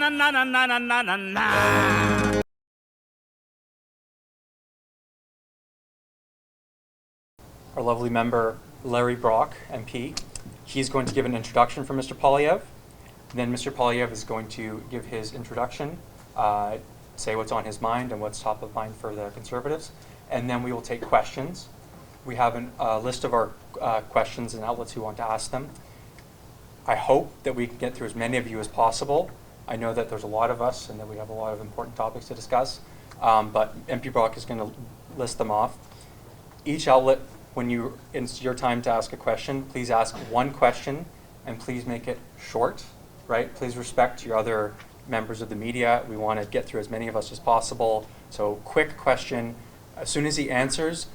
na na na na na na na. Our lovely member, Larry Brock, MP. He's going to give an introduction for Mr. Poilievre. Then Mr. Poilievre is going to give his introduction, say what's on his mind and what's top of mind for the Conservatives. And then we will take questions. We have a list of our questions and outlets who want to ask them. I hope that we can get through as many of you as possible. I know that there's a lot of us and that we have a lot of important topics to discuss, but MP Brock is going to list them off. Each outlet, when it's your time to ask a question, please ask one question and please make it short, right? Please respect your other members of the media. We want to get through as many of us as possible. So quick question. As soon as he answers,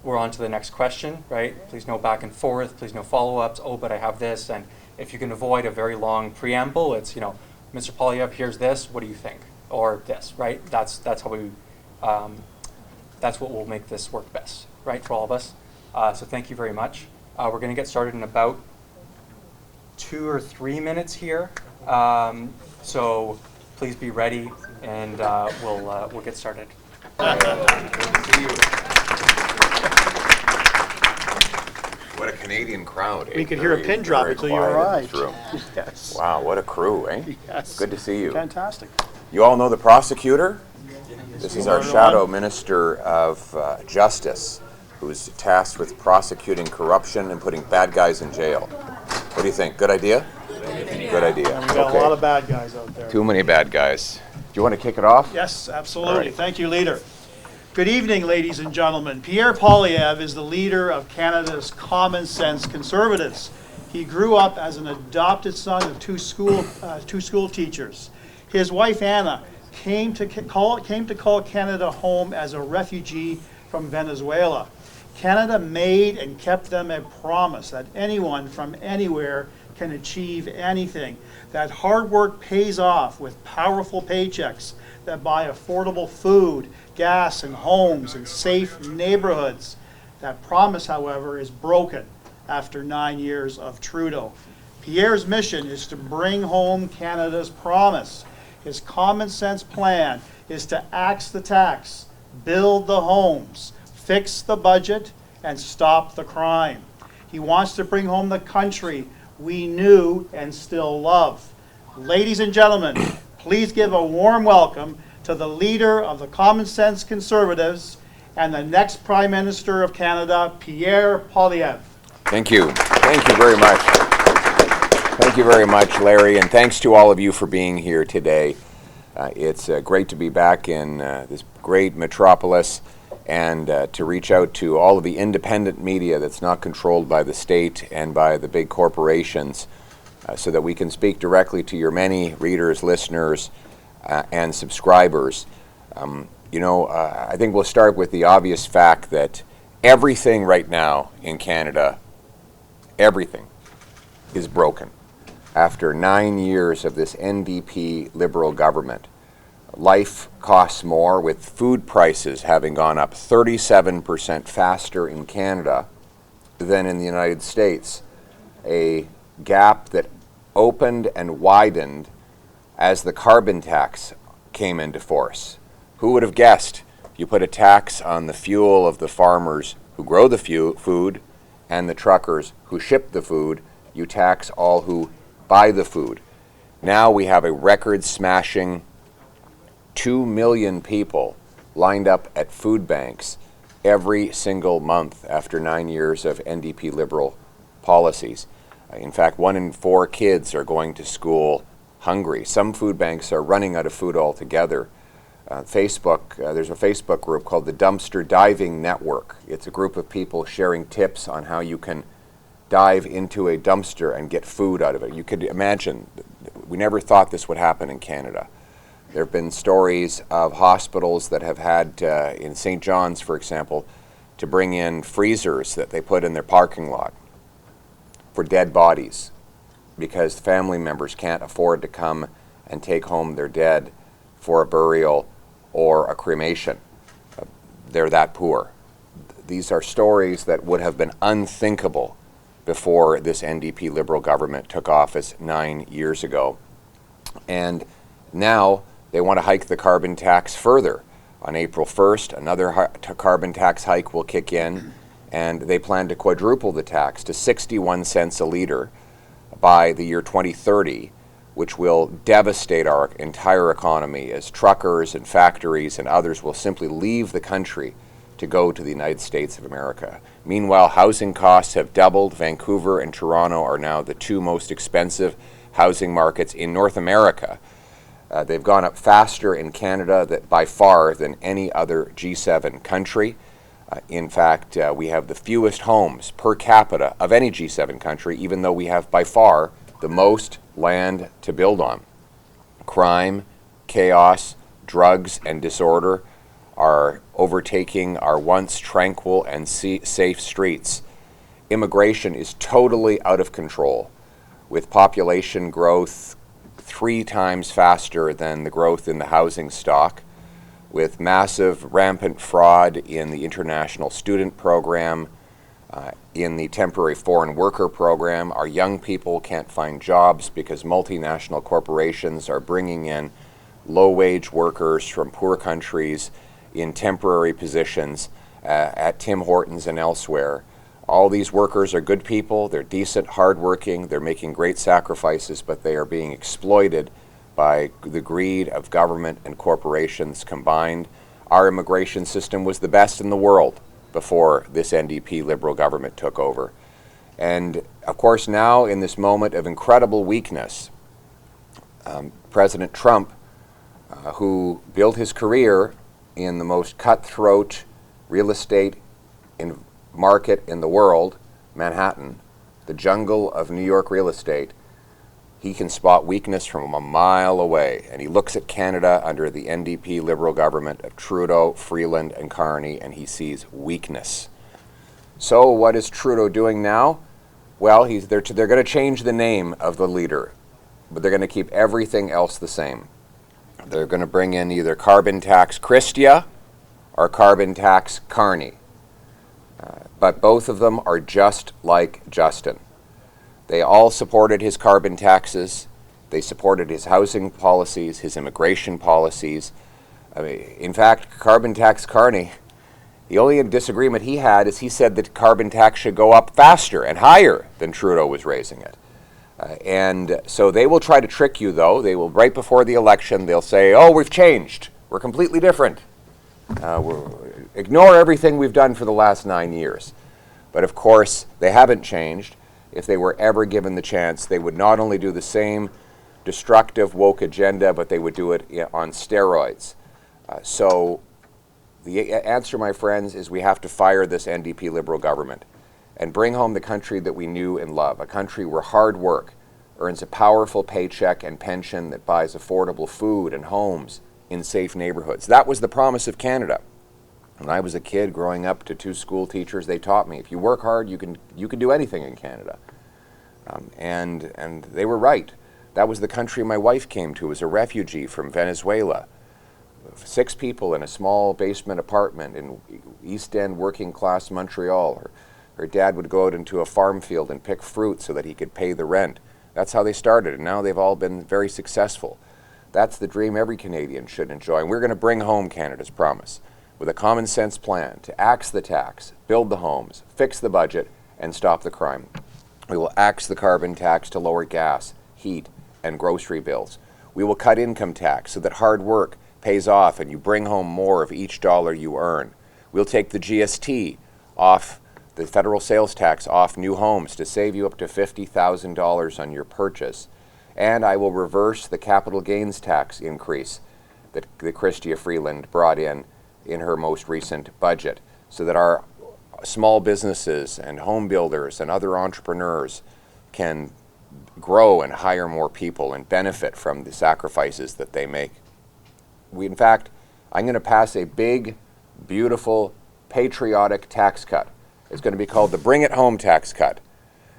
we're on to the next question, right? Please no back and forth, please no follow-ups. Oh, but I have this. And if you can avoid a very long preamble, it's, Mr. Poilievre, here's this, what do you think? Or this, right? That's how we, that's what will make this work best, right, for all of us. So thank you very much. We're going to get started in about 2 or 3 minutes here. So please be ready, and we'll get started. Good to see you. What a Canadian crowd. We could hear a pin drop until you arrived. Yes. Wow, what a crew, eh? Yes. Good to see you. Fantastic. You all know the prosecutor? This is our Shadow Minister of Justice, who's tasked with prosecuting corruption and putting bad guys in jail. What do you think? Good idea? Good idea. And we've got a lot of bad guys out there. Too many bad guys. Do you want to kick it off? Yes, absolutely. Right. Thank you, Leader. Good evening, ladies and gentlemen. Pierre Poilievre is the leader of Canada's Common Sense Conservatives. He grew up as an adopted son of two school teachers. His wife, Anna, came to call Canada home as a refugee from Venezuela. Canada made and kept them a promise that anyone from anywhere can achieve anything, that hard work pays off with powerful paychecks that buy affordable food, gas, and homes, and safe neighborhoods. That promise, however, is broken after 9 years of Trudeau. Pierre's mission is to bring home Canada's promise. His common sense plan is to axe the tax, build the homes, fix the budget, and stop the crime. He wants to bring home the country we knew and still love. Ladies and gentlemen, please give a warm welcome to the leader of the Common Sense Conservatives and the next Prime Minister of Canada, Pierre Poilievre. Thank you. Thank you very much. Thank you very much, Larry, and thanks to all of you for being here today. It's great to be back in this great metropolis and to reach out to all of the independent media that's not controlled by the state and by the big corporations so that we can speak directly to your many readers, listeners, and subscribers. I think we'll start with the obvious fact that everything right now in Canada, everything is broken. After 9 years of this NDP Liberal government, life costs more, with food prices having gone up 37% faster in Canada than in the United States, a gap that opened and widened as the carbon tax came into force. Who would have guessed? You put a tax on the fuel of the farmers who grow the food and the truckers who ship the food, you tax all who buy the food. Now we have a record-smashing 2 million people lined up at food banks every single month after 9 years of NDP Liberal policies. In fact, 1 in 4 kids are going to school hungry. Some food banks are running out of food altogether. There's a Facebook group called the Dumpster Diving Network. It's a group of people sharing tips on how you can dive into a dumpster and get food out of it. You could imagine, we never thought this would happen in Canada. There have been stories of hospitals that have had, in St. John's, for example, to bring in freezers that they put in their parking lot for dead bodies because family members can't afford to come and take home their dead for a burial or a cremation. They're that poor. These are stories that would have been unthinkable before this NDP Liberal government took office 9 years ago. And Now they want to hike the carbon tax further. On April 1st, another carbon tax hike will kick in, and they plan to quadruple the tax to 61 cents a liter by the year 2030, which will devastate our entire economy as truckers and factories and others will simply leave the country to go to the United States of America. Meanwhile, housing costs have doubled. Vancouver and Toronto are now the two most expensive housing markets in North America. They've gone up faster in Canada by far than any other G7 country. In fact, we have the fewest homes per capita of any G7 country, even though we have by far the most land to build on. Crime, chaos, drugs, and disorder are overtaking our once tranquil and safe streets. Immigration is totally out of control, with population growth 3 times faster than the growth in the housing stock, with massive rampant fraud in the international student program, in the temporary foreign worker program. Our young people can't find jobs because multinational corporations are bringing in low-wage workers from poor countries in temporary positions at Tim Hortons and elsewhere. All these workers are good people, they're decent, hardworking, they're making great sacrifices, but they are being exploited by the greed of government and corporations combined. Our immigration system was the best in the world before this NDP Liberal government took over. And of course now, in this moment of incredible weakness, President Trump, who built his career in the most cutthroat real estate market in the world, Manhattan, the jungle of New York real estate, he can spot weakness from a mile away. And he looks at Canada under the NDP Liberal government of Trudeau, Freeland, and Carney, and he sees weakness. So what is Trudeau doing now? Well, they're going to change the name of the leader, but they're going to keep everything else the same. They're going to bring in either carbon tax Christia or carbon tax Carney. But both of them are just like Justin. They all supported his carbon taxes. They supported his housing policies, his immigration policies. In fact, carbon tax Carney, the only disagreement he had is he said that carbon tax should go up faster and higher than Trudeau was raising it. And so they will try to trick you, though. They will, right before the election, they'll say, oh, we've changed. We're completely different. Ignore everything we've done for the last 9 years. But of course, they haven't changed. If they were ever given the chance, they would not only do the same destructive woke agenda, but they would do it on steroids. So the answer, my friends, is we have to fire this NDP Liberal government and bring home the country that we knew and love, a country where hard work earns a powerful paycheck and pension that buys affordable food and homes in safe neighborhoods. That was the promise of Canada. When I was a kid growing up to 2 school teachers, they taught me, if you work hard, you can do anything in Canada. And they were right. That was the country my wife came to as a refugee from Venezuela. 6 people in a small basement apartment in East End working class Montreal. Her dad would go out into a farm field and pick fruit so that he could pay the rent. That's how they started, and now they've all been very successful. That's the dream every Canadian should enjoy, and we're going to bring home Canada's promise with a common sense plan to axe the tax, build the homes, fix the budget, and stop the crime. We will axe the carbon tax to lower gas, heat, and grocery bills. We will cut income tax so that hard work pays off and you bring home more of each dollar you earn. We'll take the GST off, the federal sales tax off new homes to save you up to $50,000 on your purchase. And I will reverse the capital gains tax increase that Chrystia Freeland brought in her most recent budget, so that our small businesses and home builders and other entrepreneurs can grow and hire more people and benefit from the sacrifices that they make. In fact, I'm going to pass a big, beautiful, patriotic tax cut. It's going to be called the Bring It Home tax cut.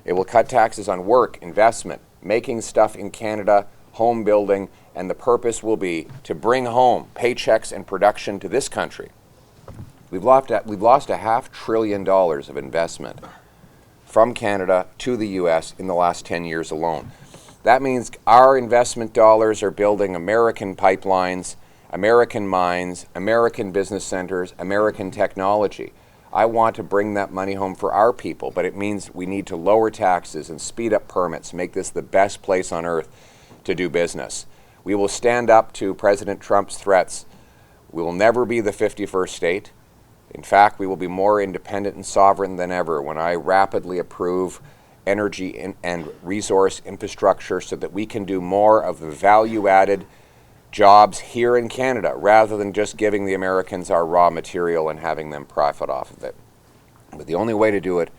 It will cut taxes on work, investment, making stuff in Canada, home building, and the purpose will be to bring home paychecks and production to this country. We've lost $500 billion of investment from Canada to the U.S. in the last 10 years alone. That means our investment dollars are building American pipelines, American mines, American business centers, American technology. I want to bring that money home for our people, but it means we need to lower taxes and speed up permits, make this the best place on earth to do business. We will stand up to President Trump's threats. We will never be the 51st state. In fact, we will be more independent and sovereign than ever when I rapidly approve energy and resource infrastructure so that we can do more of the value-added jobs here in Canada rather than just giving the Americans our raw material and having them profit off of it. But the only way to do it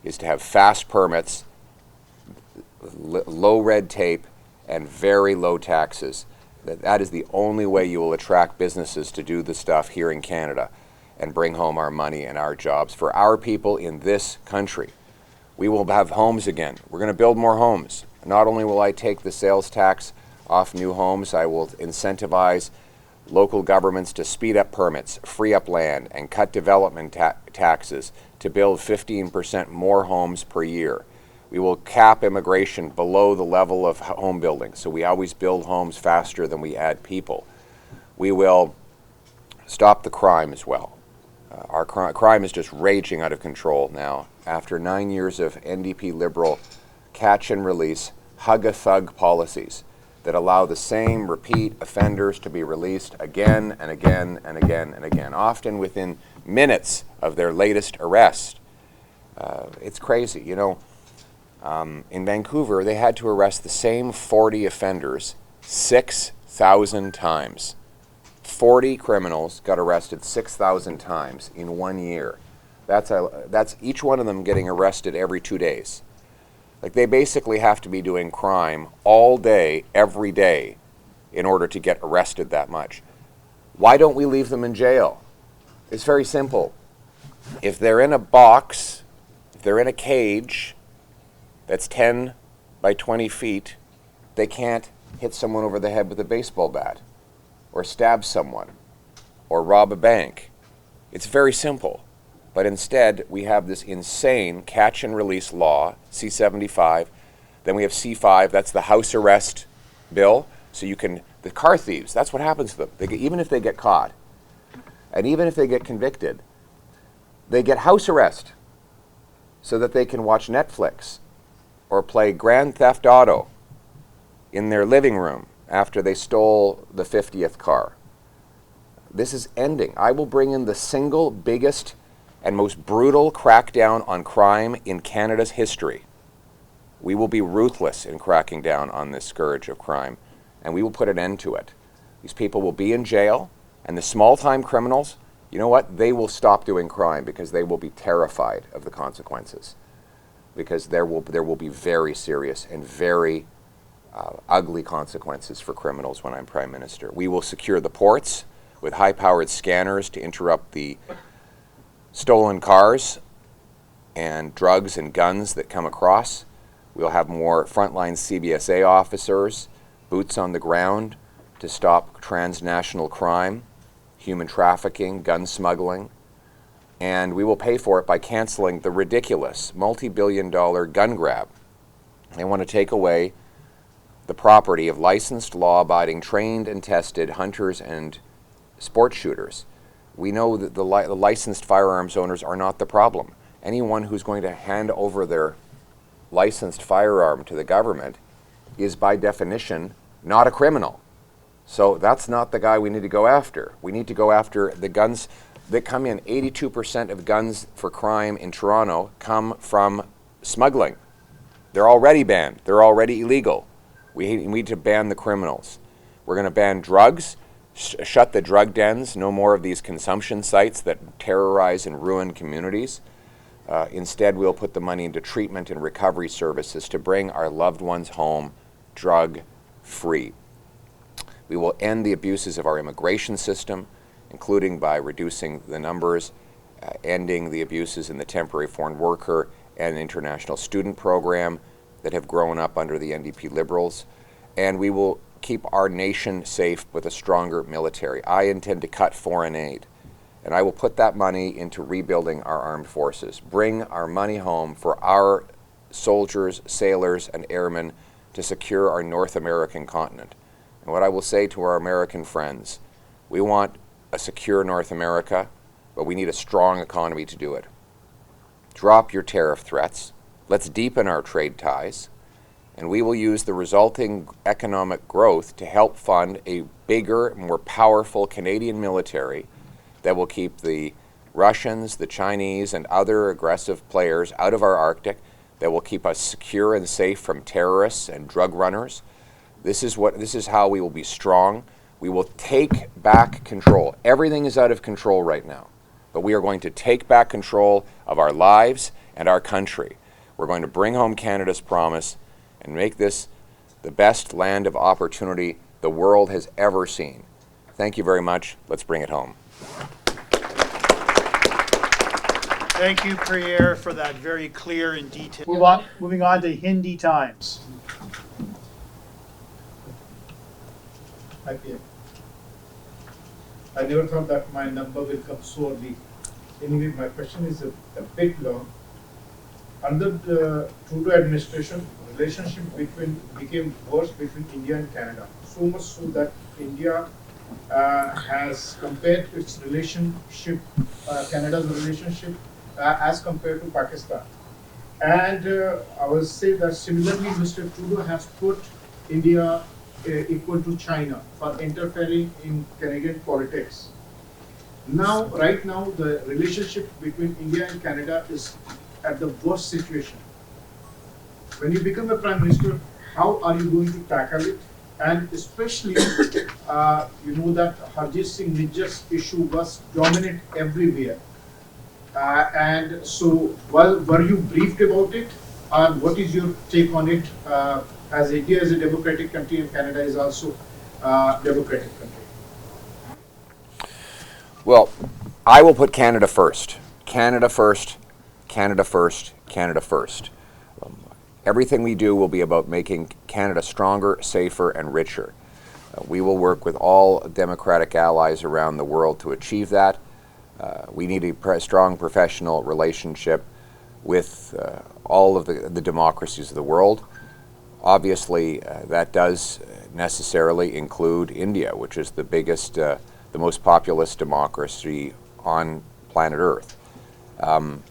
is to have fast permits, low red tape, and very low taxes. That is the only way you will attract businesses to do the stuff here in Canada and bring home our money and our jobs for our people in this country. We will have homes again. We're going to build more homes. Not only will I take the sales tax off new homes, I will incentivize local governments to speed up permits, free up land, and cut development taxes to build 15% more homes per year. We will cap immigration below the level of home building, so we always build homes faster than we add people. We will stop the crime as well. Our crime is just raging out of control now. After 9 years of NDP Liberal catch and release, hug-a-thug policies that allow the same repeat offenders to be released again and again and again and again, often within minutes of their latest arrest. It's crazy. You know, in Vancouver, they had to arrest the same 40 offenders 6,000 times. 40 criminals got arrested 6,000 times in 1 year. That's each one of them getting arrested every 2 days. Like, they basically have to be doing crime all day, every day, in order to get arrested that much. Why don't we leave them in jail? It's very simple. If they're in a box, if they're in a cage that's 10 by 20 feet, they can't hit someone over the head with a baseball bat, or stab someone, or rob a bank. It's very simple. But instead, we have this insane catch and release law, C-75. Then we have C-5, that's the house arrest bill. So you can, the car thieves, that's what happens to them. Even if they get caught, and even if they get convicted, they get house arrest so that they can watch Netflix or play Grand Theft Auto in their living room after they stole the 50th car. This is ending. I will bring in the single biggest and most brutal crackdown on crime in Canada's history. We will be ruthless in cracking down on this scourge of crime, and we will put an end to it. These people will be in jail, and the small-time criminals, you know what? They will stop doing crime because they will be terrified of the consequences, because there will be very serious and very ugly consequences for criminals when I'm Prime Minister. We will secure the ports with high-powered scanners to interrupt the stolen cars and drugs and guns that come across. We'll have more frontline CBSA officers, boots on the ground to stop transnational crime, human trafficking, gun smuggling, and we will pay for it by canceling the ridiculous multi-billion-dollar gun grab. They want to take away the property of licensed, law-abiding, trained and tested hunters and sport shooters. We know that the licensed firearms owners are not the problem. Anyone who's going to hand over their licensed firearm to the government is by definition not a criminal. So that's not the guy we need to go after. We need to go after the guns that come in. 82% of guns for crime in Toronto come from smuggling. They're already banned. They're already illegal. We need to ban the criminals. We're going to ban drugs. Shut the drug dens, no more of these consumption sites that terrorize and ruin communities. Instead, we'll put the money into treatment and recovery services to bring our loved ones home drug-free. We will end the abuses of our immigration system, including by reducing the numbers, ending the abuses in the temporary foreign worker and international student program that have grown up under the NDP Liberals. And we will keep our nation safe with a stronger military. I intend to cut foreign aid, and I will put that money into rebuilding our armed forces. Bring our money home for our soldiers, sailors, and airmen to secure our North American continent. And what I will say to our American friends, we want a secure North America, but we need a strong economy to do it. Drop your tariff threats. Let's deepen our trade ties. And we will use the resulting economic growth to help fund a bigger, more powerful Canadian military that will keep the Russians, the Chinese, and other aggressive players out of our Arctic, that will keep us secure and safe from terrorists and drug runners. This is how we will be strong. We will take back control. Everything is out of control right now, but we are going to take back control of our lives and our country. We're going to bring home Canada's promise and make this the best land of opportunity the world has ever seen. Thank you very much. Let's bring it home. Thank you, Pierre, for that very clear and detailed. Moving on to Hindi Times. Hi, Pierre. I never thought that my number will come so early. Anyway, my question is a bit long. Under the Trudeau administration, relationship became worse between India and Canada. So much so that India has compared its relationship, Canada's relationship, as compared to Pakistan. And I will say that similarly, Mr. Trudeau has put India equal to China for interfering in Canadian politics. Now, right now, the relationship between India and Canada is at the worst situation. When you become a Prime Minister, how are you going to tackle it? And especially, you know that Harjit Singh Nijjar's issue was dominant everywhere. And so, were you briefed about it? And what is your take on it? As India is a democratic country and Canada is also a democratic country. Well, I will put Canada first. Canada first, Canada first, Canada first. Everything we do will be about making Canada stronger, safer, and richer. We will work with all democratic allies around the world to achieve that. We need a strong professional relationship with all of the democracies of the world. Obviously, that does necessarily include India, which is the biggest, the most populous democracy on planet Earth.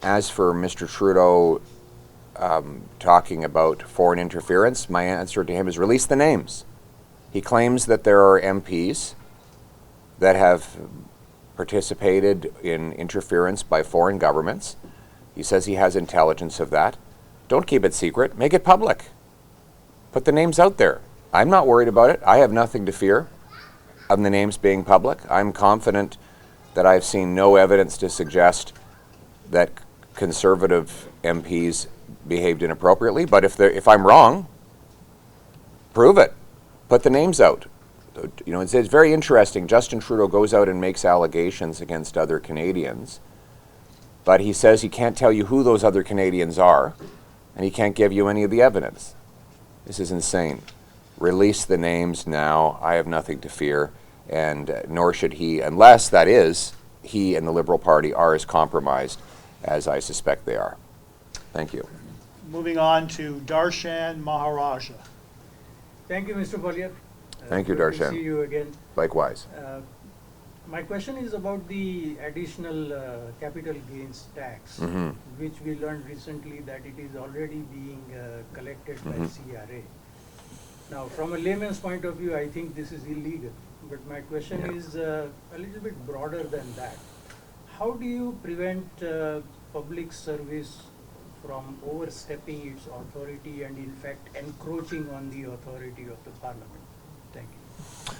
As for Mr. Trudeau talking about foreign interference, my answer to him is release the names. He claims that there are MPs that have participated in interference by foreign governments. He says he has intelligence of that. Don't keep it secret. Make it public. Put the names out there. I'm not worried about it. I have nothing to fear of the names being public. I'm confident that I've seen no evidence to suggest that Conservative MPs behaved inappropriately. But if I'm wrong, prove it. Put the names out. You know, it's very interesting. Justin Trudeau goes out and makes allegations against other Canadians, but he says he can't tell you who those other Canadians are, and he can't give you any of the evidence. This is insane. Release the names now. I have nothing to fear, and nor should he, unless, that is, he and the Liberal Party are as compromised as I suspect they are. Thank you. Moving on to Darshan Maharaja. Thank you, Mr. Poilievre. Thank you, Good to Darshan. see you again. Likewise. My question is about the additional capital gains tax, which we learned recently that it is already being collected by CRA. Now, from a layman's point of view, I think this is illegal. But my question is a little bit broader than that. How do you prevent public service from overstepping its authority and in fact encroaching on the authority of the Parliament? Thank you.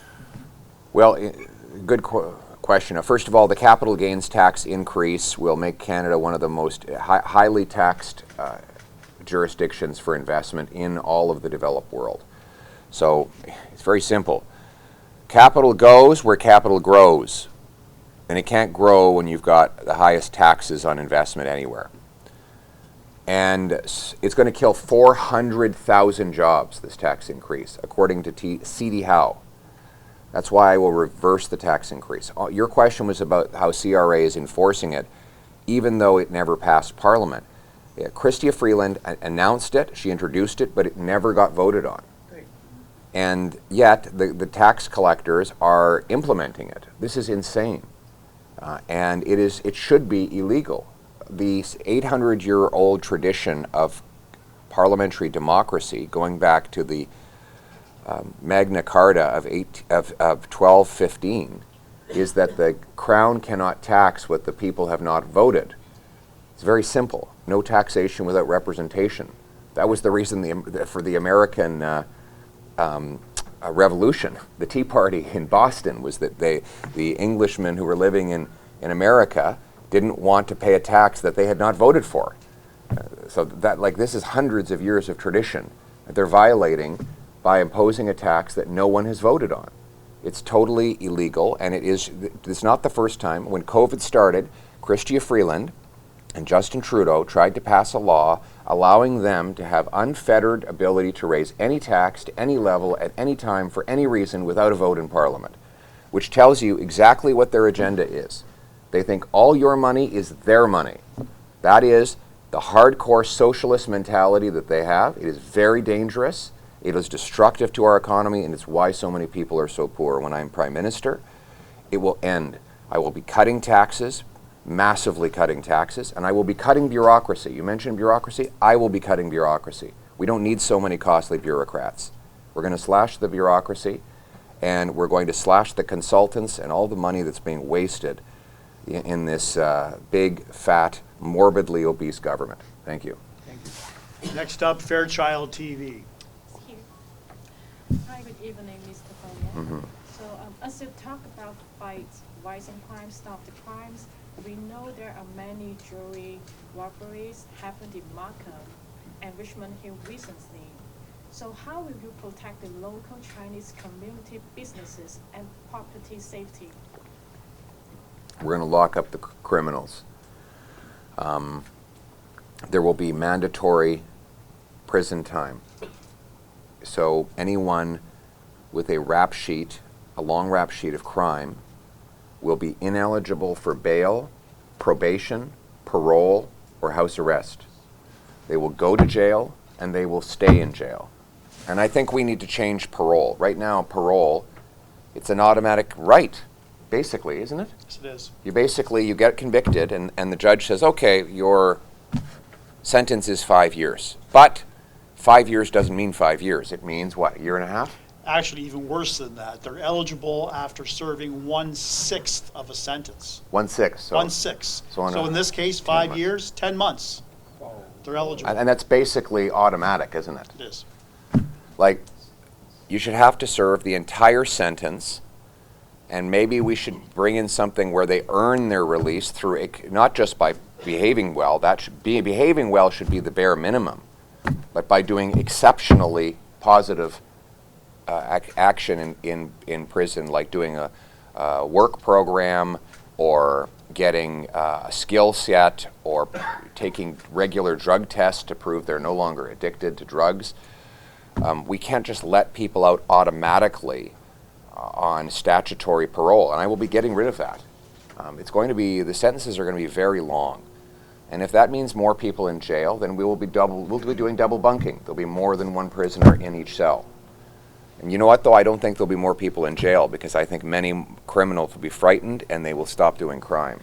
Well, good question. First of all, the capital gains tax increase will make Canada one of the most highly taxed jurisdictions for investment in all of the developed world. So it's very simple. Capital goes where capital grows, and it can't grow when you've got the highest taxes on investment anywhere. And it's going to kill 400,000 jobs, this tax increase, according to C.D. Howe. That's why I will reverse the tax increase. Your question was about how CRA is enforcing it, even though it never passed Parliament. Chrystia Freeland announced it, she introduced it, but it never got voted on. And yet, the tax collectors are implementing it. This is insane. And it should be illegal. The 800-year-old tradition of parliamentary democracy, going back to the Magna Carta of 1215, is that the Crown cannot tax what the people have not voted. It's very simple. No taxation without representation. That was the reason for the American Revolution. The Tea Party in Boston was that the Englishmen who were living in America didn't want to pay a tax that they had not voted for. So this is hundreds of years of tradition that they're violating by imposing a tax that no one has voted on. It's totally illegal, and it's not the first time. When COVID started, Chrystia Freeland and Justin Trudeau tried to pass a law allowing them to have unfettered ability to raise any tax to any level at any time for any reason without a vote in Parliament, which tells you exactly what their agenda is. They think all your money is their money. That is the hardcore socialist mentality that they have. It is very dangerous. It is destructive to our economy, and it's why so many people are so poor. When I'm Prime Minister, it will end. I will be cutting taxes, massively cutting taxes, and I will be cutting bureaucracy. You mentioned bureaucracy. I will be cutting bureaucracy. We don't need so many costly bureaucrats. We're going to slash the bureaucracy, and we're going to slash the consultants and all the money that's being wasted in this big, fat, morbidly obese government. Thank you. Thank you. Next up, Fairchild TV. Hi, good evening, Mr. Poilievre. So as you talk about fight rising crime, stop the crimes, we know there are many jewelry robberies happened in Markham and Richmond Hill recently. So how will you protect the local Chinese community businesses and property safety? We're going to lock up the criminals. There will be mandatory prison time. So anyone with a rap sheet, a long rap sheet of crime, will be ineligible for bail, probation, parole, or house arrest. They will go to jail and they will stay in jail. And I think we need to change parole. Right now, parole, it's an automatic right, basically, isn't it? Yes, it is. You get convicted and the judge says, okay, your sentence is 5 years. But 5 years doesn't mean 5 years. It means, what, a year and a half? Actually, even worse than that. They're eligible after serving 1/6 of a sentence. 1/6. So 1/6. so So in this case, 5 years, 10 months. They're eligible. and that's basically automatic, isn't it? It is. Like, you should have to serve the entire sentence, and maybe we should bring in something where they earn their release through, not just by behaving well. Behaving well should be the bare minimum, but by doing exceptionally positive action in prison, like doing a work program or getting a skill set or taking regular drug tests to prove they're no longer addicted to drugs. We can't just let people out automatically on statutory parole, and I will be getting rid of that. The sentences are going to be very long. And if that means more people in jail, then we'll be doing double bunking. There'll be more than one prisoner in each cell. And you know what, though? I don't think there'll be more people in jail because I think many criminals will be frightened and they will stop doing crime.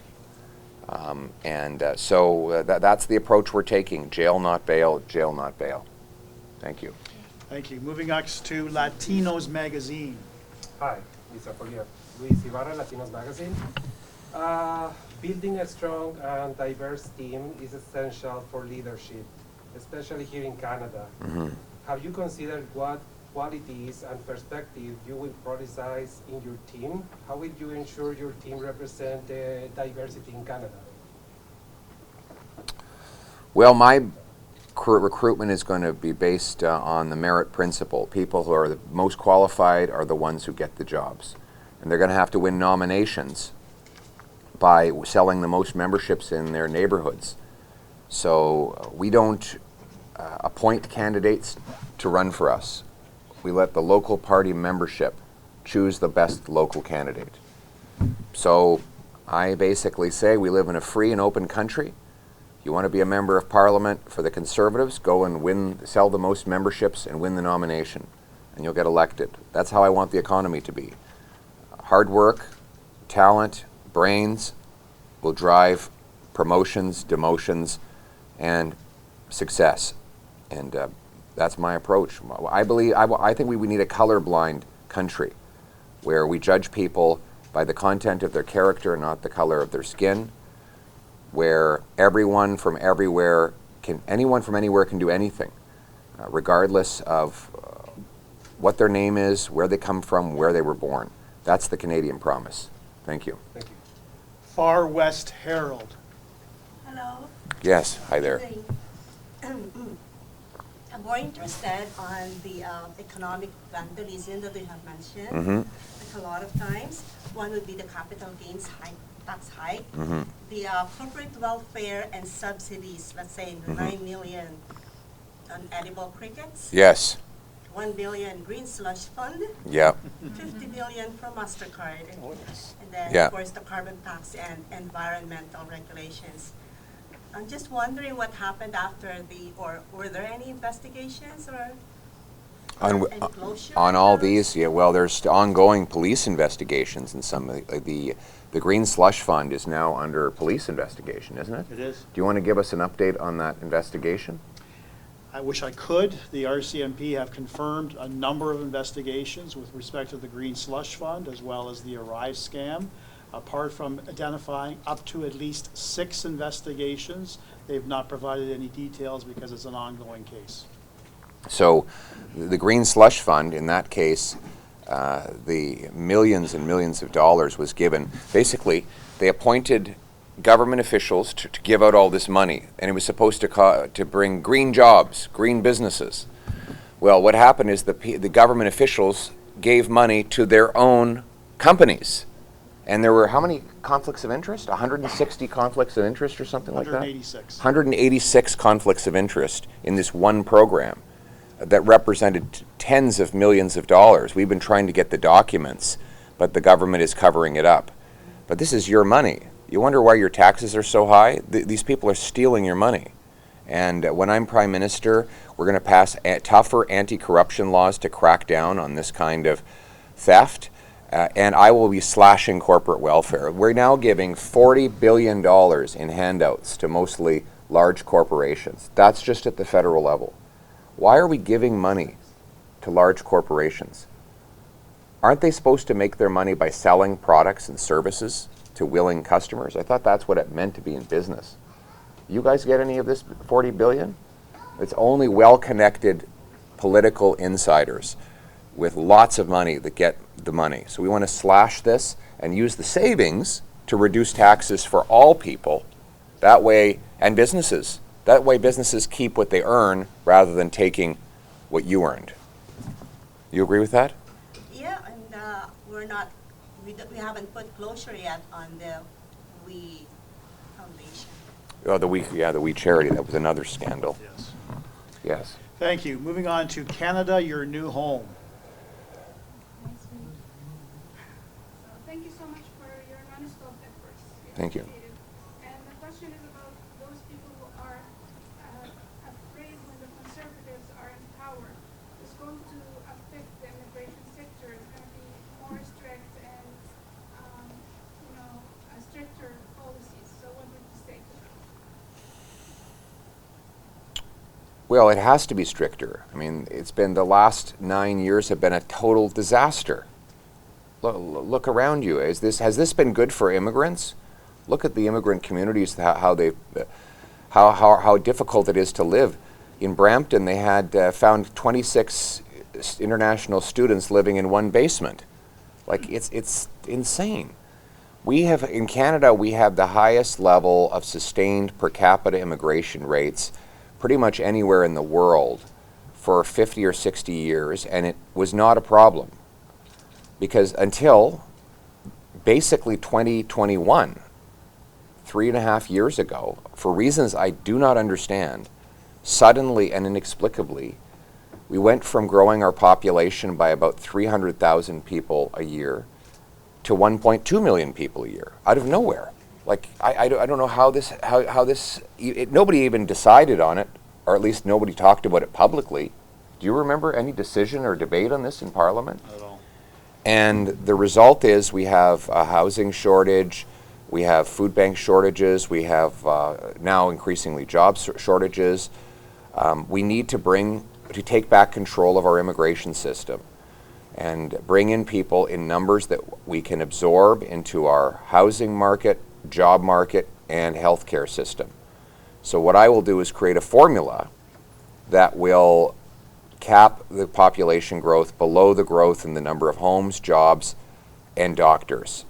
So that's the approach we're taking. Jail, not bail. Jail, not bail. Thank you. Thank you. Moving next to Latinos Magazine. Hi, Mr. Poilievre. Luis Ibarra, Latinos Magazine. Building a strong and diverse team is essential for leadership, especially here in Canada. Have you considered what qualities and perspective you will prioritize in your team? How will you ensure your team represent diversity in Canada? Well, my recruitment is going to be based on the merit principle. People who are the most qualified are the ones who get the jobs. And they're going to have to win nominations by selling the most memberships in their neighborhoods. So we don't appoint candidates to run for us. We let the local party membership choose the best local candidate. So I basically say we live in a free and open country. You want to be a member of Parliament for the Conservatives, go and sell the most memberships and win the nomination. and you'll get elected. That's how I want the economy to be. Hard work, talent, brains will drive promotions, demotions, and success. And that's my approach. I think we need a colorblind country where we judge people by the content of their character, not the color of their skin, where anyone from anywhere can do anything, regardless of what their name is, where they come from, where they were born. That's the Canadian promise. Thank you. Thank you. Far West Herald. Hello. Yes, hi there. I'm more interested on the economic vandalism that you have mentioned. Mm-hmm. Like a lot of times, one would be the capital gains tax hike, Mm-hmm. the corporate welfare and subsidies, let's say the 9 million on edible crickets, Yes. 1 billion green slush fund, Yeah. 50 billion from MasterCard, and then Yeah. of course the carbon tax and environmental regulations. I'm just wondering what happened after or were there any investigations or On, any closure? on all of those? these, yeah, well, there's ongoing police investigations, and some of the Green Slush Fund is now under police investigation, isn't it? It is. Do you want to give us an update on that investigation? I wish I could. The RCMP have confirmed a number of investigations with respect to the Green Slush Fund as well as the Arise scam. Apart from identifying up to at least 6 investigations, they've not provided any details because it's an ongoing case. So the Green Slush Fund, in that case, the millions and millions of dollars was given. Basically, they appointed government officials to give out all this money, and it was supposed to bring green jobs, green businesses. Well, what happened is the government officials gave money to their own companies. And there were how many conflicts of interest? 160 conflicts of interest or something like that? 186. 186 conflicts of interest in this one program that represented tens of millions of dollars. We've been trying to get the documents, but the government is covering it up. But this is your money. You wonder why your taxes are so high? These people are stealing your money. And when I'm Prime Minister, we're going to pass tougher anti-corruption laws to crack down on this kind of theft. And I will be slashing corporate welfare. We're now giving $40 billion in handouts to mostly large corporations. That's just at the federal level. Why are we giving money to large corporations? Aren't they supposed to make their money by selling products and services to willing customers? I thought that's what it meant to be in business. You guys get any of this $40 billion? It's only well-connected political insiders with lots of money that get the money. So we want to slash this and use the savings to reduce taxes for all people. That way, and businesses. That way businesses keep what they earn rather than taking what you earned. You agree with that? Yeah, and we haven't put closure yet on the We Foundation. Oh, the We Charity, that was another scandal. Yes. Yes. Thank you. Moving on to Canada, your new home. Thank you so much for your non-stop efforts. We Thank you. appreciate it. And the question is about those people who are afraid when the Conservatives are in power. It's going to affect the immigration sector. It's going to be more strict and, stricter policies. So what would you say to that? Well, it has to be stricter. I mean, it's been the last 9 years have been a total disaster. Look around you. Has this been good for immigrants? Look at the immigrant communities, how difficult it is to live. In Brampton, they had found 26 international students living in one basement. Like, it's insane. In Canada, we have the highest level of sustained per capita immigration rates pretty much anywhere in the world for 50 or 60 years, and it was not a problem. Because until basically 2021, 3.5 years ago, for reasons I do not understand, suddenly and inexplicably, we went from growing our population by about 300,000 people a year to 1.2 million people a year, out of nowhere. Like, I don't know how nobody even decided on it, or at least nobody talked about it publicly. Do you remember any decision or debate on this in Parliament? Not at all. And the result is we have a housing shortage, we have food bank shortages, we have now increasingly job shortages. We need to take back control of our immigration system and bring in people in numbers that we can absorb into our housing market, job market, and healthcare system. So what I will do is create a formula that will cap the population growth below the growth in the number of homes, jobs, and doctors.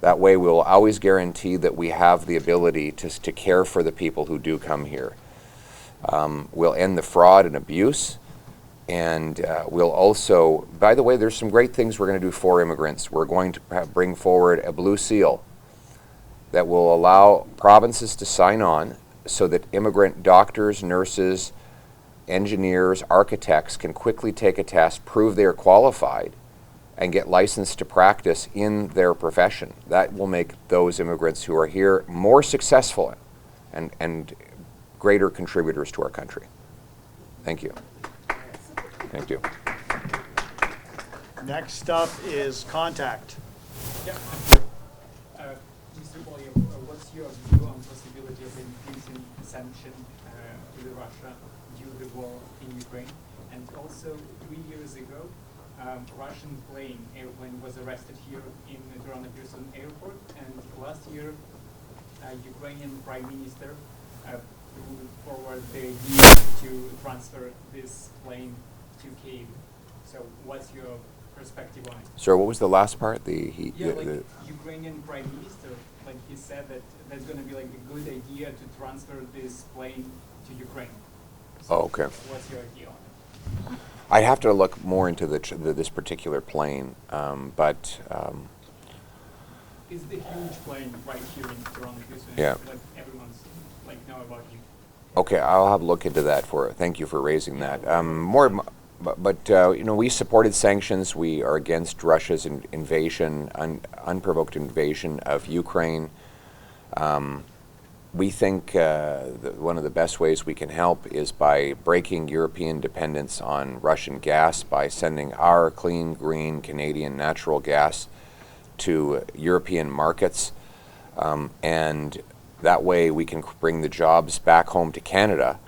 That way we'll always guarantee that we have the ability to care for the people who do come here. We'll end the fraud and abuse, and we'll also, by the way, there's some great things we're going to do for immigrants. We're going to bring forward a blue seal that will allow provinces to sign on so that immigrant doctors, nurses, engineers, architects can quickly take a test, prove they're qualified, and get licensed to practice in their profession. That will make those immigrants who are here more successful and greater contributors to our country. Thank you. Thank you. Next up is contact. Yeah, Mr. Poilievre, what's your view on possibility of increasing sanction to Russia due to the war in Ukraine? And also, 3 years ago, Russian airplane was arrested here in Toronto Pearson Airport, and last year, Ukrainian Prime Minister moved forward the idea to transfer this plane to Kyiv. So, what's your perspective on it? Sir, what was the last part? The Ukrainian Prime Minister, like he said that that's going to be like a good idea to transfer this plane to Ukraine. So Oh, okay. What's your idea on it? I'd have to look more into this particular plane, but It's the huge plane right here in Toronto, Houston. Yeah. Like everyone's like know about you. okay, I'll have a look into that. Thank you for raising that. You know, we supported sanctions. We are against Russia's invasion, unprovoked invasion of Ukraine. We think one of the best ways we can help is by breaking European dependence on Russian gas, by sending our clean, green, Canadian natural gas to European markets. And that way we can bring the jobs back home to Canada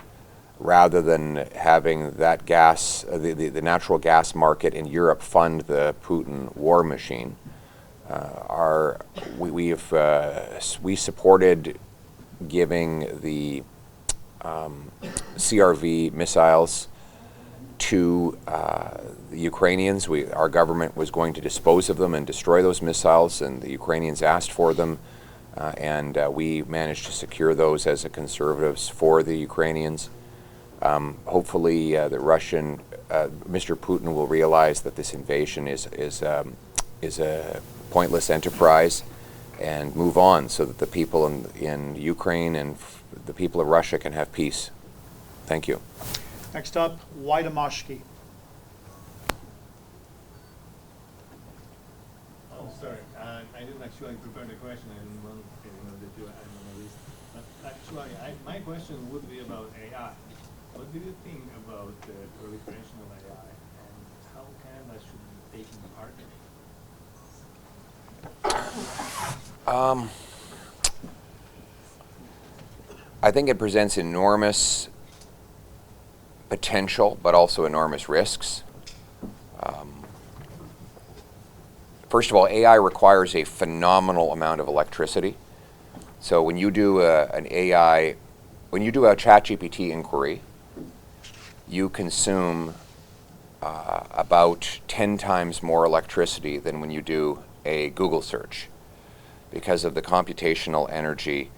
rather than having that gas, the natural gas market in Europe fund the Putin war machine. We supported giving the CRV missiles to the Ukrainians. Our government was going to dispose of them and destroy those missiles, and the Ukrainians asked for them, and we managed to secure those as a conservatives for the Ukrainians. Hopefully, the Russian, Mr. Putin will realize that this invasion is a pointless enterprise and move on so that the people in Ukraine and the people of Russia can have peace. Thank you. Next up, Waidomashki. Oh, sorry. I didn't actually prepare the question. I didn't want that you had on the list. But actually, my question would be about AI. What do you think about the proliferation of AI and how Canada should be taking part in it? I think it presents enormous potential, but also enormous risks. First of all, AI requires a phenomenal amount of electricity. So when you do when you do a ChatGPT inquiry, you consume about 10 times more electricity than when you do a Google search because of the computational energy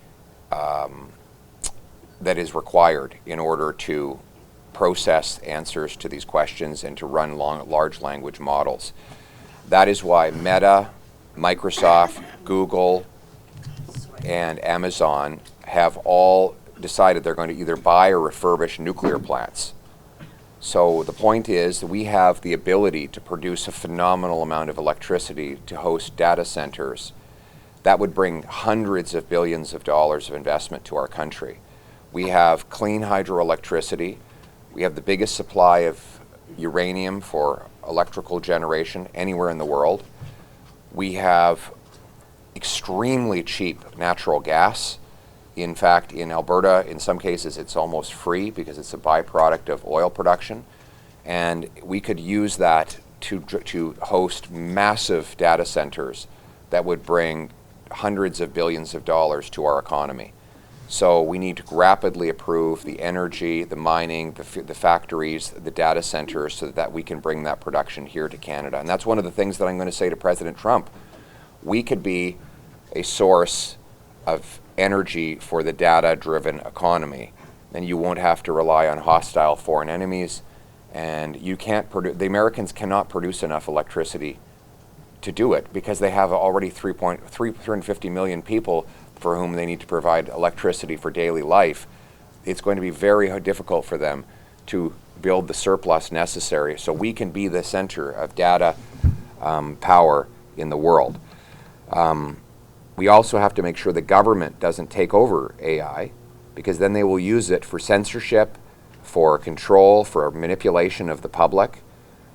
that is required in order to process answers to these questions and to run large language models. That is why Meta, Microsoft, Google, and Amazon have all decided they're going to either buy or refurbish nuclear plants. So the point is that we have the ability to produce a phenomenal amount of electricity to host data centers. That would bring hundreds of billions of dollars of investment to our country. We have clean hydroelectricity. We have the biggest supply of uranium for electrical generation anywhere in the world. We have extremely cheap natural gas. In fact, in Alberta, in some cases, it's almost free because it's a byproduct of oil production. And we could use that to host massive data centers that would bring hundreds of billions of dollars to our economy. So we need to rapidly approve the energy, the mining, the factories, the data centers, so that we can bring that production here to Canada. And that's one of the things that I'm going to say to President Trump. We could be a source of energy for the data-driven economy. Then you won't have to rely on hostile foreign enemies, and you can't the Americans cannot produce enough electricity to do it because they have already 350 million people for whom they need to provide electricity for daily life. It's going to be very difficult for them to build the surplus necessary so we can be the center of data power in the world. We also have to make sure the government doesn't take over AI, because then they will use it for censorship, for control, for manipulation of the public.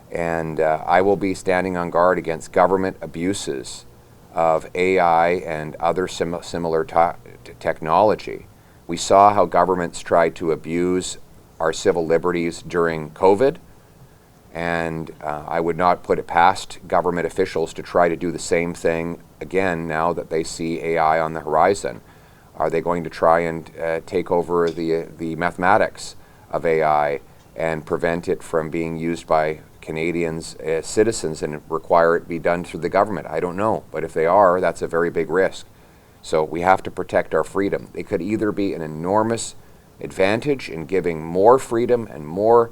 And I will be standing on guard against government abuses of AI and other similar technology. We saw how governments tried to abuse our civil liberties during COVID, and I would not put it past government officials to try to do the same thing again now that they see AI on the horizon. Are they going to try and take over the mathematics of AI and prevent it from being used by Canadians as citizens and require it be done through the government? I don't know, but if they are, that's a very big risk. So we have to protect our freedom. It could either be an enormous advantage in giving more freedom and more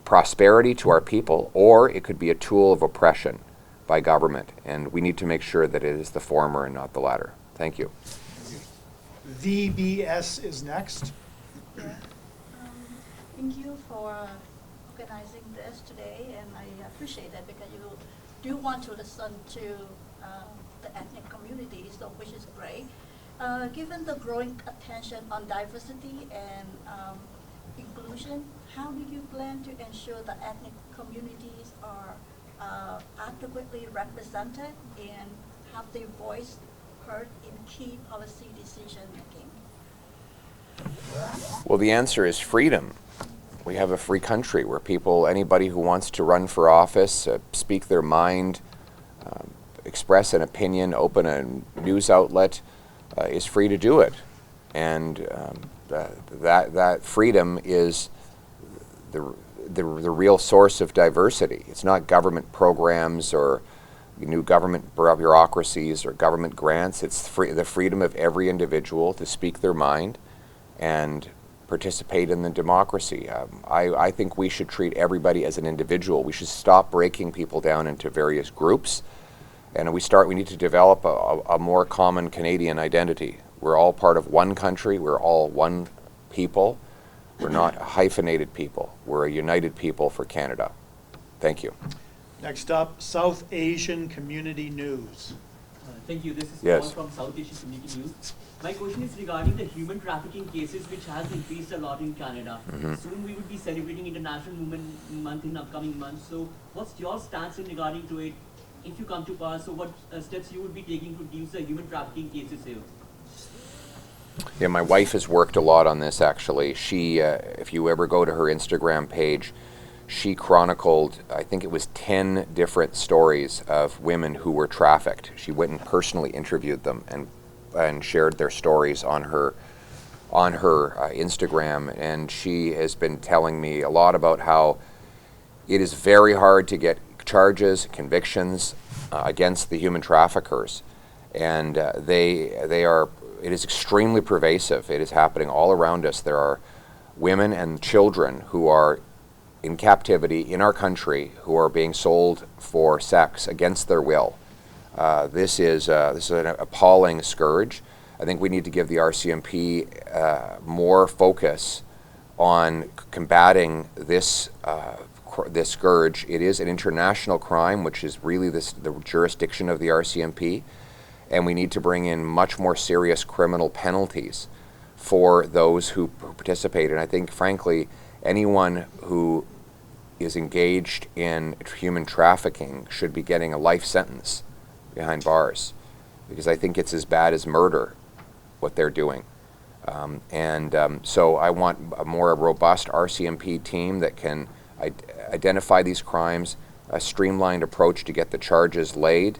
prosperity to our people, or it could be a tool of oppression by government, and we need to make sure that it is the former and not the latter. Thank you. VBS is next. Yeah. Thank you for organizing this today, and I appreciate it because you do want to listen to the ethnic communities, so which is great. Given the growing attention on diversity and inclusion, how do you plan to ensure the ethnic communities are adequately represented and have their voice heard in key policy decision making? Well, the answer is freedom. We have a free country where anybody who wants to run for office, speak their mind, express an opinion, open a news outlet, is free to do it. And that freedom is the real source of diversity. It's not government programs or new government bureaucracies or government grants. It's the freedom of every individual to speak their mind and participate in the democracy. I think we should treat everybody as an individual. We should stop breaking people down into various groups, and we need to develop a more common Canadian identity. We're all part of one country. We're all one people. We're not a hyphenated people. We're a united people for Canada. Thank you. Next up, South Asian Community News. Thank you. This is Yes. Paul from South Asian Community News. My question is regarding the human trafficking cases, which has increased a lot in Canada. Soon we would be celebrating International Women Month in upcoming months. So what's your stance in regarding to it? If you come to pass, so what steps you would be taking to reduce the human trafficking cases here? Yeah, my wife has worked a lot on this, actually. She, if you ever go to her Instagram page, she chronicled, I think it was 10 different stories of women who were trafficked. She went and personally interviewed them and shared their stories on her Instagram, and she has been telling me a lot about how it is very hard to get charges, convictions against the human traffickers, and it is extremely pervasive. It is happening all around us. There are women and children who are in captivity in our country who are being sold for sex against their will. This is an appalling scourge. I think we need to give the RCMP more focus on combating this scourge. It is an international crime, which is really the jurisdiction of the RCMP, and we need to bring in much more serious criminal penalties for those who participate. And I think, frankly, anyone who is engaged in human trafficking should be getting a life sentence behind bars, because I think it's as bad as murder, what they're doing. So I want a more robust RCMP team that can identify these crimes, a streamlined approach to get the charges laid,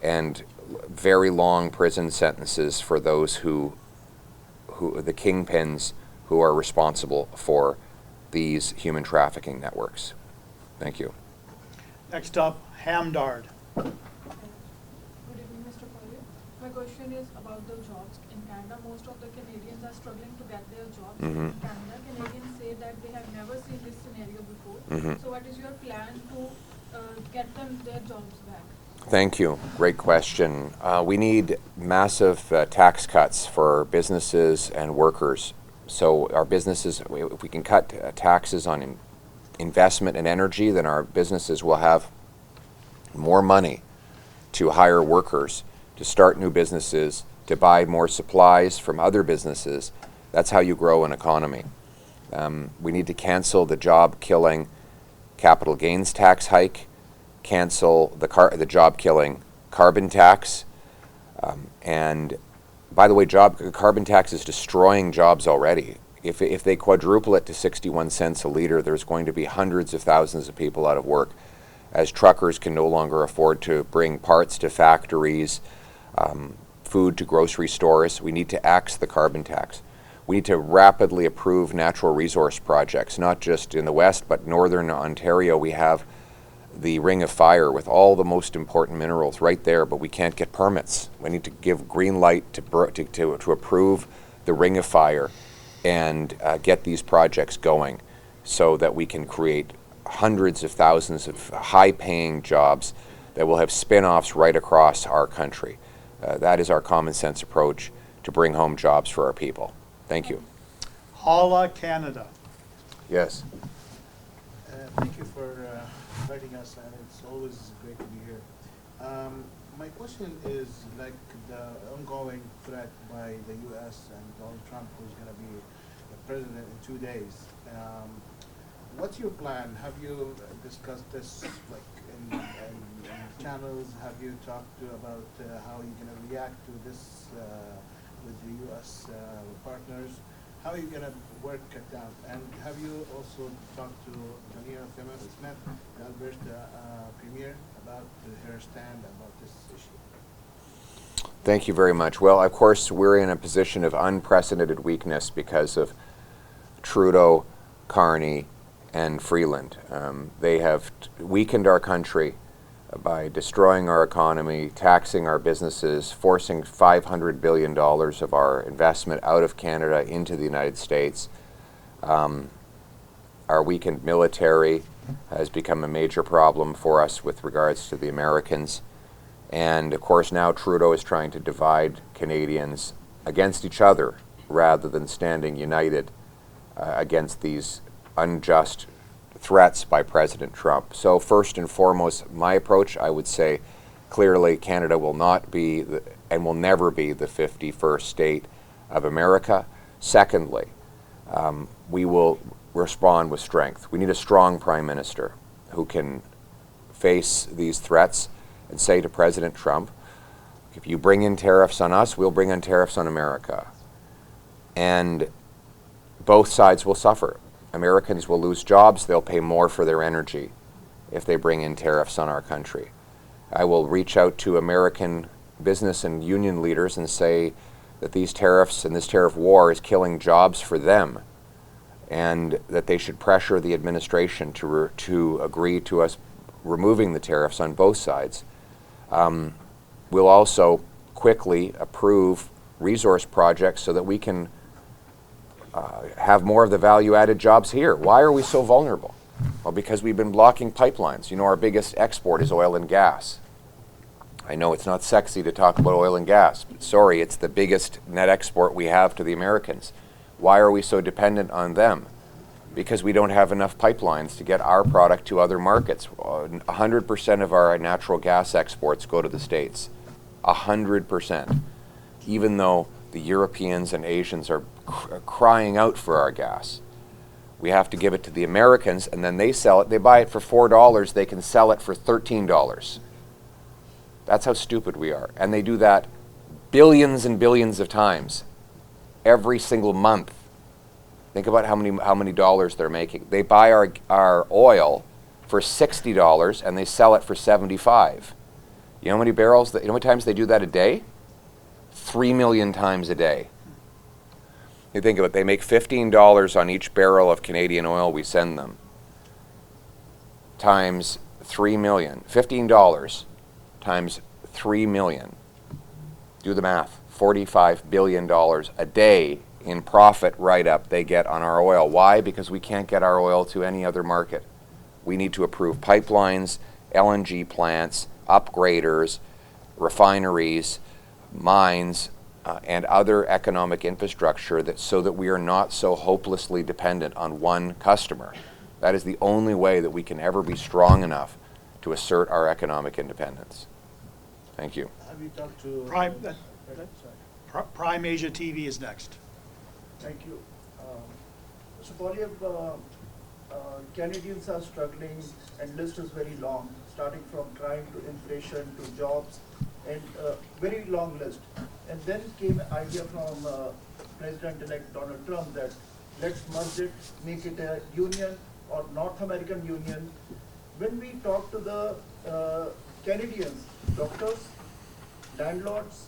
and very long prison sentences for those who the kingpins who are responsible for these human trafficking networks. Thank you. Next up, Hamdard. Good evening, Mr. Poilievre. My question is about the jobs. In Canada, most of the Canadians are struggling to get their jobs. Mhm. In Canada, Canadians say that they have never seen this scenario before. Mhm. So what is your plan to get them their jobs back? Thank you. Great question. We need massive tax cuts for businesses and workers. So our businesses, if we can cut taxes on investment and energy, then our businesses will have more money to hire workers, to start new businesses, to buy more supplies from other businesses. That's how you grow an economy. We need to cancel the job-killing capital gains tax hike, cancel the job-killing carbon tax, and by the way, carbon tax is destroying jobs already. If they quadruple it to 61 cents a liter, there's going to be hundreds of thousands of people out of work, as truckers can no longer afford to bring parts to factories, food to grocery stores. We need to axe the carbon tax. We need to rapidly approve natural resource projects, not just in the West, but Northern Ontario. We have the Ring of Fire with all the most important minerals right there, but we can't get permits. We need to give green light to approve the Ring of Fire and get these projects going so that we can create hundreds of thousands of high-paying jobs that will have spin-offs right across our country. That is our common sense approach to bring home jobs for our people. Thank you. Hala, Canada. Yes. Thank you for inviting us, and it's always great to be here. My question is, like, the ongoing threat by the U.S. and Donald Trump, who's going to be the president in 2 days. What's your plan? Have you discussed this, like, in channels? Have you talked about how you're going to react to this with the U.S. partners? How are you going to work it out? And have you also talked to Tania Smith, the Alberta Premier, about her stand about this issue? Thank you very much. Well, of course, we're in a position of unprecedented weakness because of Trudeau, Carney, and Freeland. They have weakened our country by destroying our economy, taxing our businesses, forcing $500 billion of our investment out of Canada into the United States. Our weakened military has become a major problem for us with regards to the Americans. And of course now Trudeau is trying to divide Canadians against each other rather than standing united against these unjust threats by President Trump. So first and foremost, my approach, I would say clearly Canada will not be and will never be the 51st state of America. Secondly, we will respond with strength. We need a strong Prime Minister who can face these threats and say to President Trump, if you bring in tariffs on us, we'll bring in tariffs on America. And both sides will suffer. Americans will lose jobs, they'll pay more for their energy if they bring in tariffs on our country. I will reach out to American business and union leaders and say that these tariffs and this tariff war is killing jobs for them, and that they should pressure the administration to agree to us removing the tariffs on both sides. We'll also quickly approve resource projects so that we can have more of the value-added jobs here. Why are we so vulnerable? Well, because we've been blocking pipelines. You know, our biggest export is oil and gas. I know it's not sexy to talk about oil and gas, but sorry, it's the biggest net export we have to the Americans. Why are we so dependent on them? Because we don't have enough pipelines to get our product to other markets. 100% of our natural gas exports go to the States. 100%. Even though the Europeans and Asians are crying out for our gas. We have to give it to the Americans, and then they sell it. They buy it for $4. They can sell it for $13. That's how stupid we are. And they do that billions and billions of times every single month. Think about how many dollars they're making. They buy our oil for $60 and they sell it for $75. You know how many barrels? You know how many times they do that a day? 3 million times a day. You think of it, they make $15 on each barrel of Canadian oil we send them, times 3 million. $15 times 3 million. Do the math. $45 billion a day in profit write-up they get on our oil. Why? Because we can't get our oil to any other market. We need to approve pipelines, LNG plants, upgraders, refineries, mines, and other economic infrastructure so that we are not so hopelessly dependent on one customer. That is the only way that we can ever be strong enough to assert our economic independence. Thank you. Have you talked to Prime Asia TV is next. Thank you. Mr. Poilievre, Canadians are struggling and list is very long, starting from crime to inflation to jobs, and very long list. And then came an idea from President-elect Donald Trump that let's merge it, make it a union or North American Union. When we talk to the Canadians, doctors, landlords,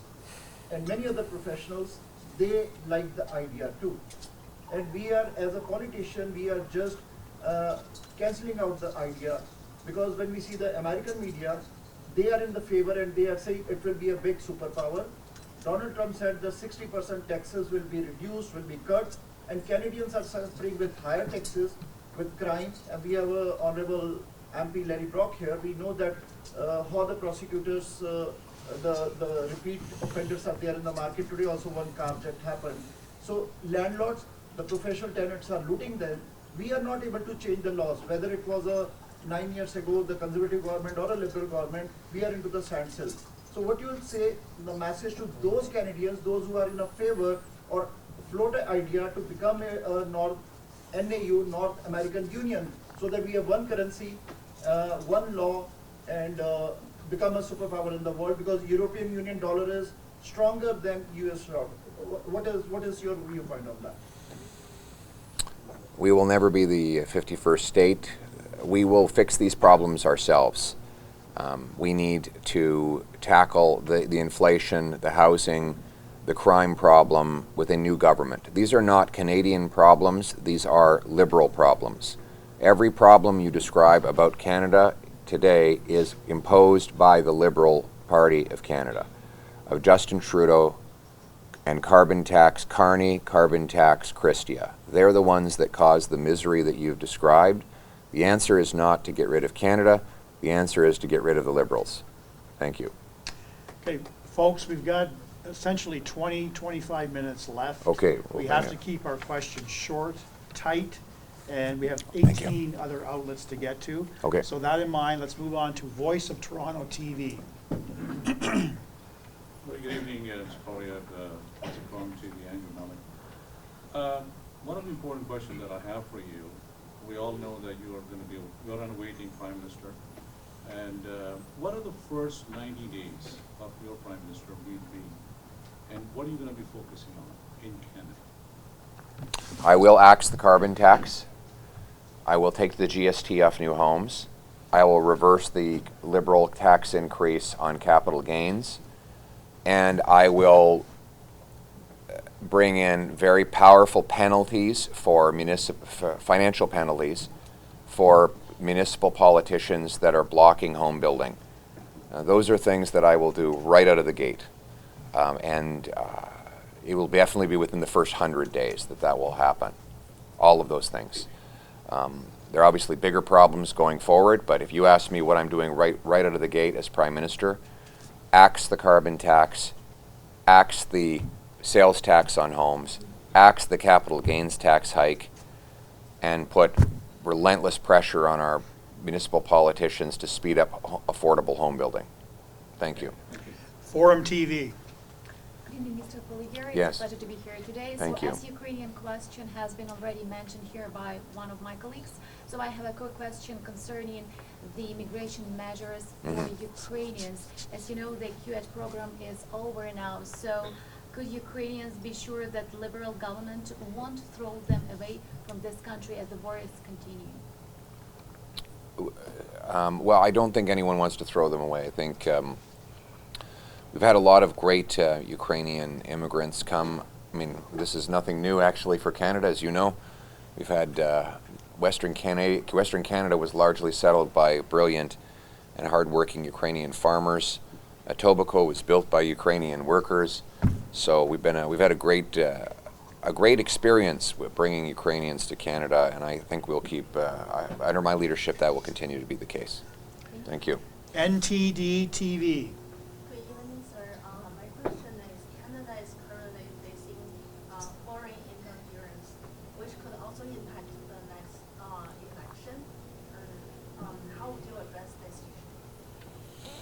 and many other professionals, they like the idea too. And we are, as a politician, we are just cancelling out the idea, because when we see the American media, they are in the favor and they are saying it will be a big superpower. Donald Trump said the 60% taxes will be reduced, will be cut, and Canadians are suffering with higher taxes, with crime. And we have Honorable MP Larry Brock here. We know that how the prosecutors, the repeat offenders are there in the market. Today also one car that happened. So landlords, the professional tenants are looting them. We are not able to change the laws, whether it was 9 years ago, the conservative government or a liberal government, we are into the standstill. So what you will say, the message to those Canadians, those who are in a favor or float an idea to become a NAU, North American Union, so that we have one currency, one law, and become a superpower in the world, because European Union dollar is stronger than US dollar. What is your viewpoint on that? We will never be the 51st state. We will fix these problems ourselves. We need to tackle the inflation, the housing, the crime problem with a new government. These are not Canadian problems, these are Liberal problems. Every problem you describe about Canada today is imposed by the Liberal Party of Canada, of Justin Trudeau and carbon tax Carney, carbon tax Chrystia. They're the ones that cause the misery that you've described. The answer is not to get rid of Canada. The answer is to get rid of the Liberals. Thank you. Okay, folks, we've got essentially 25 minutes left. Okay. We have to keep our questions short, tight, and we have 18 other outlets to get to. Okay. So that in mind, let's move on to Voice of Toronto TV. Well, good evening, it's Poilievre, from TV and Economic. One of the important questions that I have for you, we all know that you're an awaiting Prime Minister, and what are the first 90 days of your Prime Minister will be, and what are you going to be focusing on in Canada? I will axe the carbon tax. I will take the GST off new homes. I will reverse the Liberal tax increase on capital gains. And I will bring in very powerful penalties for financial penalties for municipal politicians that are blocking home building. Those are things that I will do right out of the gate. It will definitely be within the first 100 days that will happen. All of those things. There are obviously bigger problems going forward, but if you ask me what I'm doing right out of the gate as Prime Minister, axe the carbon tax, axe the sales tax on homes, axe the capital gains tax hike, and put relentless pressure on our municipal politicians to speed up affordable home building. Thank you. Forum TV. Good evening, Mr. Poilievre. Yes. It's a pleasure to be here today. Thank so you. as Ukrainian question has been already mentioned here by one of my colleagues, so I have a quick question concerning the immigration measures for Ukrainians. As you know, the QH program is over now, so could Ukrainians be sure that the liberal government won't throw them away from this country as the war is continuing? Well, I don't think anyone wants to throw them away. I think we've had a lot of great Ukrainian immigrants come. I mean, this is nothing new actually for Canada, as you know. We've had Western Canada was largely settled by brilliant and hardworking Ukrainian farmers. Etobicoke was built by Ukrainian workers. So we've had a great experience with bringing Ukrainians to Canada, and I think we'll keep, under my leadership, that will continue to be the case. Thank you. NTD TV. Good evening, sir. My question is, Canada is currently facing foreign interference, which could also impact the next election. How would you address this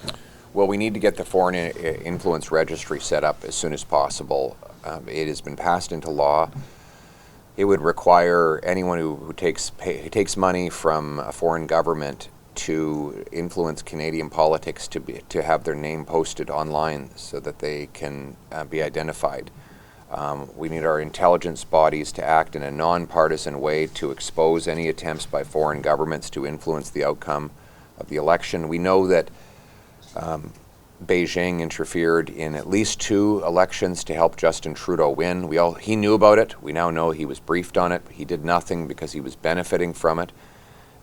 issue? Well, we need to get the foreign influence registry set up as soon as possible. It has been passed into law. It would require anyone who takes money from a foreign government to influence Canadian politics to have their name posted online so that they can be identified. We need our intelligence bodies to act in a nonpartisan way to expose any attempts by foreign governments to influence the outcome of the election. We know that Beijing interfered in at least 2 elections to help Justin Trudeau win. He knew about it. We now know he was briefed on it. He did nothing because he was benefiting from it.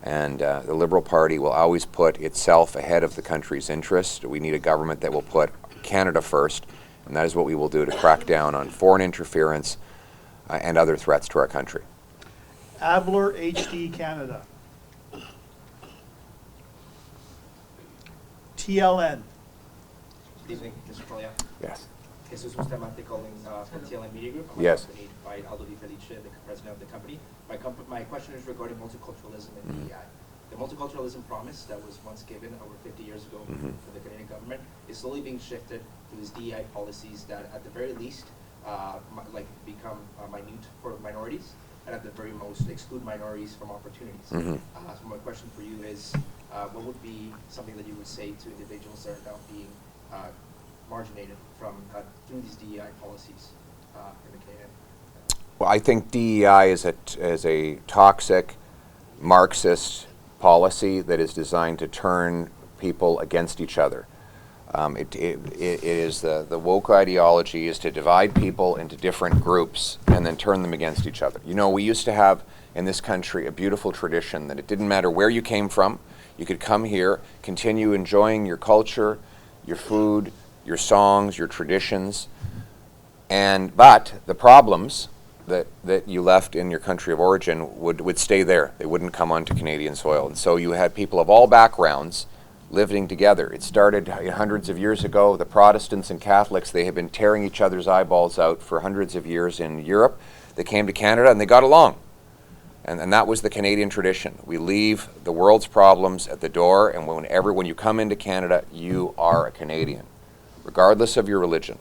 And the Liberal Party will always put itself ahead of the country's interest. We need a government that will put Canada first, and that is what we will do to crack down on foreign interference and other threats to our country. Abler HD Canada. TLN. Good evening, Mr. Poilievre. Yes. Jesus Bustamante calling from TLN Media Group. I'm Yes. accompanied by Aldo Di Felice, the president of the company. My question is regarding multiculturalism in DEI. The multiculturalism promise that was once given over 50 years ago for the Canadian government is slowly being shifted to these DEI policies that at the very least become minute for minorities and at the very most exclude minorities from opportunities. So my question for you is, what would be something that you would say to individuals that are now being marginated from through these DEI policies in the Canadian? Well, I think DEI is a toxic, Marxist policy that is designed to turn people against each other. It is the woke ideology is to divide people into different groups and then turn them against each other. You know, we used to have in this country a beautiful tradition that it didn't matter where you came from, you could come here, continue enjoying your culture, your food, your songs, your traditions, but the problems that you left in your country of origin would stay there. They wouldn't come onto Canadian soil. And so you had people of all backgrounds living together. It started hundreds of years ago. The Protestants and Catholics, they had been tearing each other's eyeballs out for hundreds of years in Europe. They came to Canada and they got along. And that was the Canadian tradition. We leave the world's problems at the door, and when you come into Canada, you are a Canadian, regardless of your religion.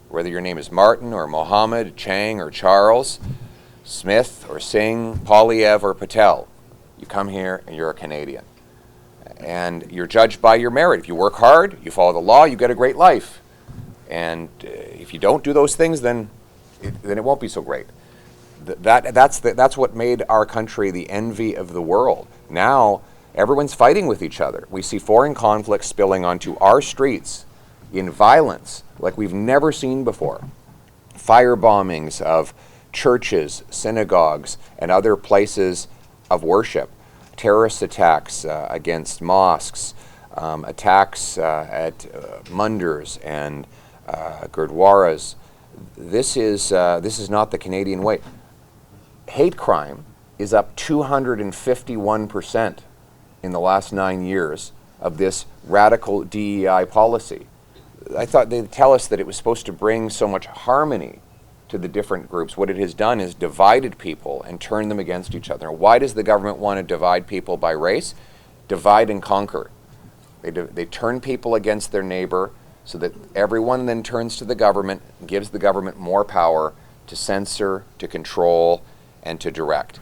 Whether your name is Martin or Mohammed, Chang or Charles, Smith or Singh, Poilievre or Patel, you come here and you're a Canadian. And you're judged by your merit. If you work hard, you follow the law, you get a great life. And if you don't do those things, then it won't be so great. That's what made our country the envy of the world. Now, everyone's fighting with each other. We see foreign conflicts spilling onto our streets in violence like we've never seen before. Fire bombings of churches, synagogues, and other places of worship. Terrorist attacks against mosques, attacks at mandars and gurdwaras. This is not the Canadian way. Hate crime is up 251% in the last 9 years of this radical DEI policy. I thought they'd tell us that it was supposed to bring so much harmony to the different groups. What it has done is divided people and turned them against each other. Why does the government want to divide people by race? Divide and conquer. They turn people against their neighbor so that everyone then turns to the government and gives the government more power to censor, to control, and to direct.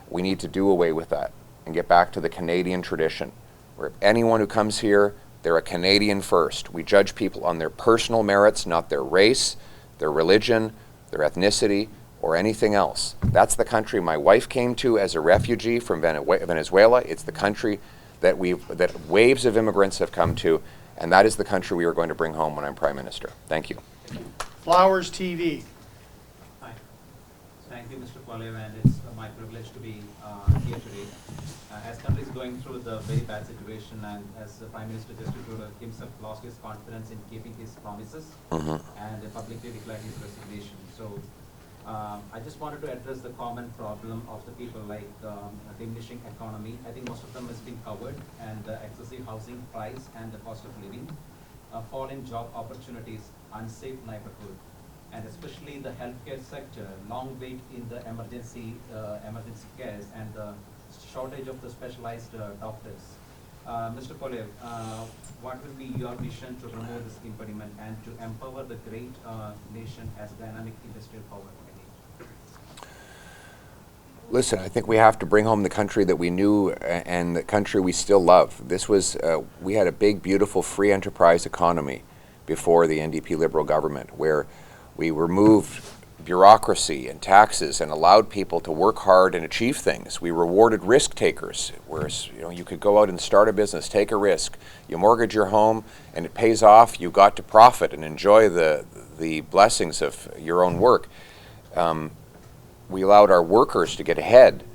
We need to do away with that and get back to the Canadian tradition, where anyone who comes here, they're a Canadian first. We judge people on their personal merits, not their race, their religion, their ethnicity, or anything else. That's the country my wife came to as a refugee from Venezuela. It's the country that waves of immigrants have come to, and that is the country we are going to bring home when I'm Prime Minister. Thank you. Flowers TV. Hi. Thank you, Mr. Poilievre, and it's my privilege to be here today. As country is going through the very bad situation, and as the Prime Minister just himself lost his confidence in keeping his promises, and publicly declared his resignation. So I just wanted to address the common problem of the people, like diminishing economy. I think most of them has been covered, and excessive housing price and the cost of living, fall in job opportunities, unsafe neighborhood, and especially the healthcare sector, long wait in the emergency cares, and the shortage of the specialized doctors. Mr. Poilievre, what will be your mission to remove this impediment and to empower the great nation as dynamic industrial power? Listen, I think we have to bring home the country that we knew and the country we still love. This was, we had a big, beautiful, free enterprise economy before the NDP Liberal government, where we removed bureaucracy and taxes and allowed people to work hard and achieve things. We rewarded risk takers, whereas you could go out and start a business, take a risk, you mortgage your home, and it pays off. You got to profit and enjoy the blessings of your own work. We allowed our workers to get ahead.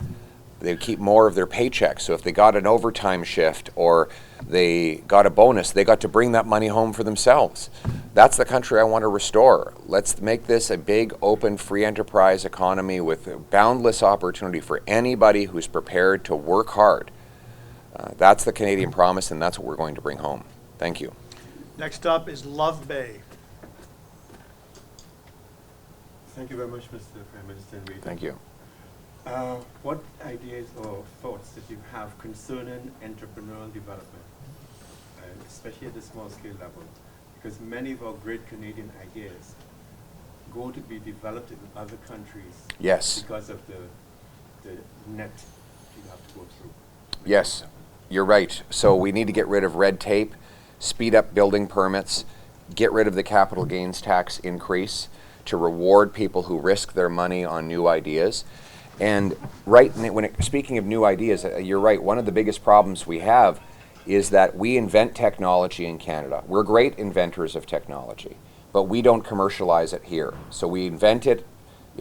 They keep more of their paychecks. So if they got an overtime shift or they got a bonus, they got to bring that money home for themselves. That's the country I want to restore. Let's make this a big, open, free enterprise economy with boundless opportunity for anybody who's prepared to work hard. That's the Canadian promise, and that's what we're going to bring home. Thank you. Next up is Love Bay. Thank you very much, Mr. Prime Minister. Thank you. What ideas or thoughts that you have concerning entrepreneurial development, especially at the small scale level? Because many of our great Canadian ideas go to be developed in other countries. Yes. Because of the net you have to go through. Yes, you're right. So we need to get rid of red tape, speed up building permits, get rid of the capital gains tax increase to reward people who risk their money on new ideas. And speaking of new ideas, you're right, one of the biggest problems we have is that we invent technology in Canada. We're great inventors of technology, but we don't commercialize it here. So we invent it,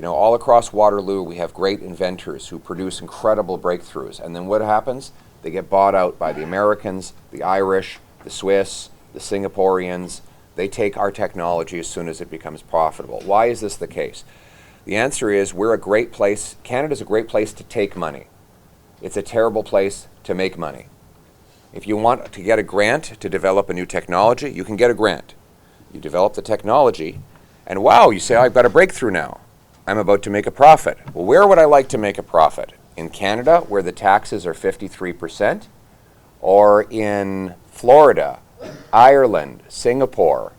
all across Waterloo. We have great inventors who produce incredible breakthroughs. And then what happens? They get bought out by the Americans, the Irish, the Swiss, the Singaporeans. They take our technology as soon as it becomes profitable. Why is this the case? The answer is we're a great place. Canada's a great place to take money. It's a terrible place to make money. If you want to get a grant to develop a new technology, you can get a grant. You develop the technology, and wow, you say, I've got a breakthrough now. I'm about to make a profit. Well, where would I like to make a profit? In Canada, where the taxes are 53%, or in Florida, Ireland, Singapore,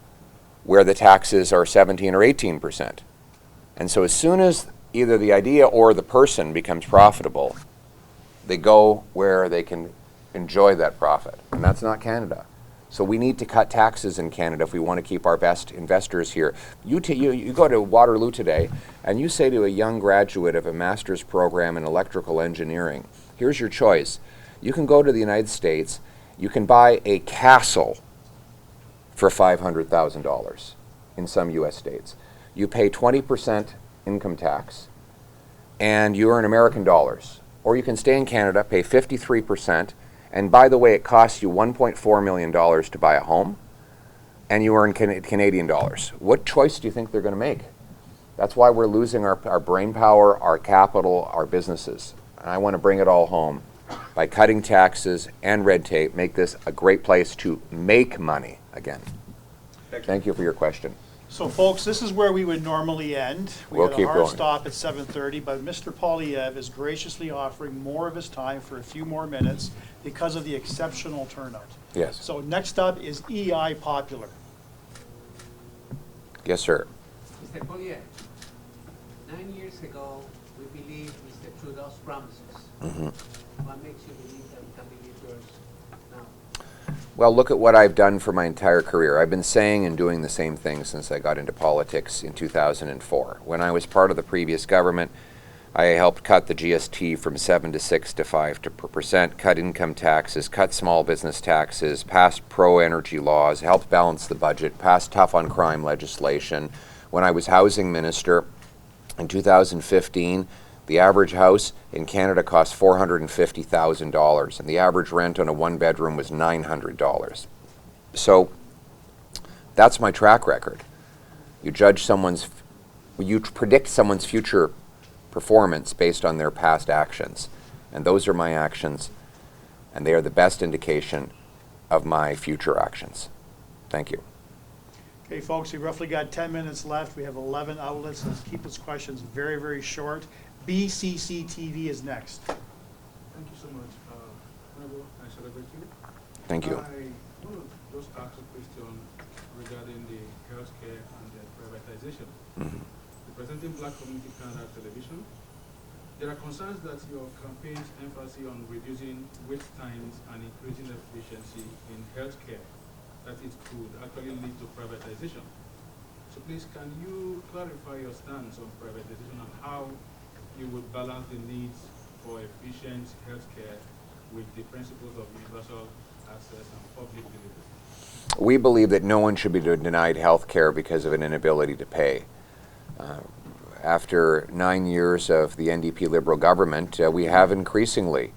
where the taxes are 17 or 18%. And so as soon as either the idea or the person becomes profitable, they go where they can enjoy that profit. And that's not Canada. So we need to cut taxes in Canada if we want to keep our best investors here. You go to Waterloo today and you say to a young graduate of a master's program in electrical engineering, here's your choice. You can go to the United States, you can buy a castle for $500,000 in some U.S. states. You pay 20% income tax and you earn American dollars. Or you can stay in Canada, pay 53%, and by the way, it costs you $1.4 million to buy a home, and you earn Canadian dollars. What choice do you think they're going to make? That's why we're losing our brain power, our capital, our businesses. And I want to bring it all home by cutting taxes and red tape, make this a great place to make money again. Thank you for your question. So folks, this is where we would normally end. We'll had keep a hard going. stop at 7:30, but Mr. Poilievre is graciously offering more of his time for a few more minutes because of the exceptional turnout. Yes. So next up is EI Popular. Yes, sir. Mr. Poilievre, 9 years ago, we believed Mr. Trudeau's promises. What makes you believe that we can believe yours now? Well, look at what I've done for my entire career. I've been saying and doing the same thing since I got into politics in 2004. When I was part of the previous government, I helped cut the GST from 7 to 6 to 5%, cut income taxes, cut small business taxes, passed pro-energy laws, helped balance the budget, passed tough on crime legislation. When I was housing minister in 2015, the average house in Canada cost $450,000, and the average rent on a one-bedroom was $900. So that's my track record. You predict someone's future performance based on their past actions, and those are my actions, and they are the best indication of my future actions. Thank you. Okay, folks, we roughly got 10 minutes left. We have 11 outlets. Let's keep these questions very, very short. BCC TV is next. Thank you so much. Honorable, I celebrate you. Thank you. I want to just ask a question regarding the healthcare and the privatization. Representing Black Community Canada Television, there are concerns that your campaign's emphasis on reducing wait times and increasing efficiency in healthcare, that it could actually lead to privatization. So please, can you clarify your stance on privatization and how you would balance the needs for efficient healthcare with the principles of universal access and public delivery? We believe that no one should be denied health care because of an inability to pay. After 9 years of the NDP Liberal government, we have increasingly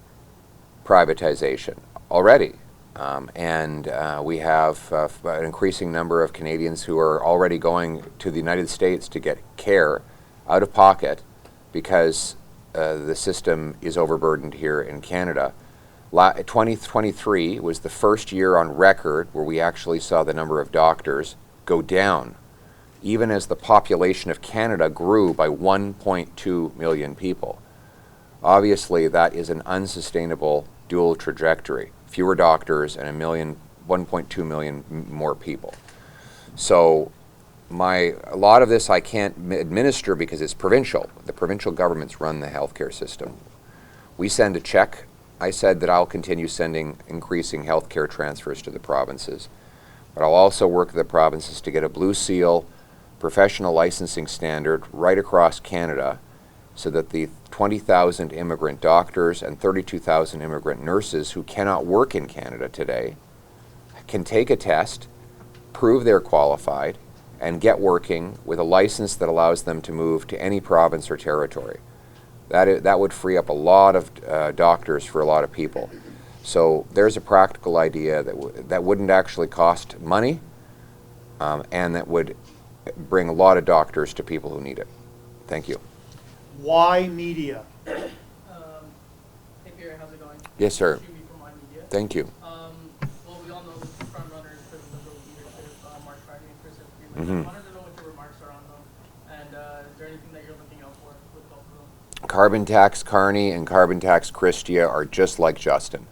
privatization already. We have an increasing number of Canadians who are already going to the United States to get care out of pocket because the system is overburdened here in Canada. 2023 was the first year on record where we actually saw the number of doctors go down, even as the population of Canada grew by 1.2 million people. Obviously, that is an unsustainable dual trajectory. Fewer doctors and 1.2 million more people. So a lot of this I can't administer because it's provincial. The provincial governments run the healthcare system. We send a check. I said that I'll continue sending increasing healthcare transfers to the provinces. But I'll also work with the provinces to get a Blue Seal professional licensing standard right across Canada so that the 20,000 immigrant doctors and 32,000 immigrant nurses who cannot work in Canada today can take a test, prove they're qualified, and get working with a license that allows them to move to any province or territory. That would free up a lot of doctors for a lot of people. So there's a practical idea that wouldn't actually cost money and that would bring a lot of doctors to people who need it. Thank you. Why media? Hey Pierre, how's it going? Yes, sir. From Why Media. Thank you. Well, we all know the two front runners for the Liberal leadership, Mark Carney and Chris Freeland. I wanted to know what your remarks are on them, and is there anything that you're looking out for with both of them? Carbon Tax Carney and Carbon Tax Christia are just like Justin.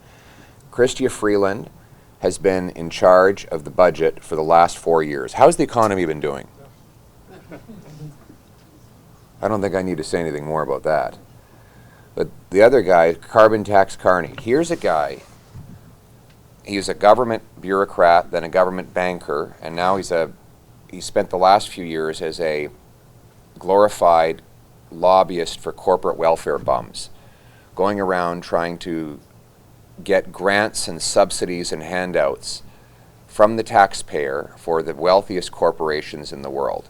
Christia Freeland has been in charge of the budget for the last 4 years. How's the economy been doing? I don't think I need to say anything more about that. But the other guy, Carbon Tax Carney, here's a guy, he's a government bureaucrat, then a government banker, and now he spent the last few years as a glorified lobbyist for corporate welfare bums, going around trying to get grants and subsidies and handouts from the taxpayer for the wealthiest corporations in the world.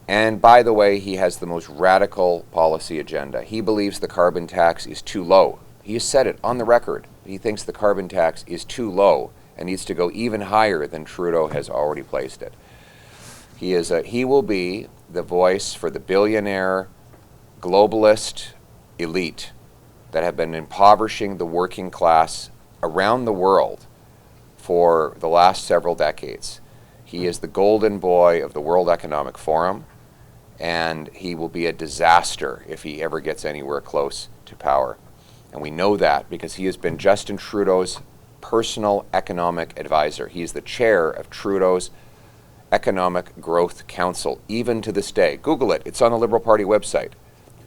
And by the way, he has the most radical policy agenda. He believes the carbon tax is too low. He has said it on the record. He thinks the carbon tax is too low and needs to go even higher than Trudeau has already placed it. He will be the voice for the billionaire, globalist elite that have been impoverishing the working class around the world for the last several decades. He is the golden boy of the World Economic Forum, and he will be a disaster if he ever gets anywhere close to power. And we know that because he has been Justin Trudeau's personal economic advisor. He is the chair of Trudeau's Economic Growth Council, even to this day. Google it. It's on the Liberal Party website.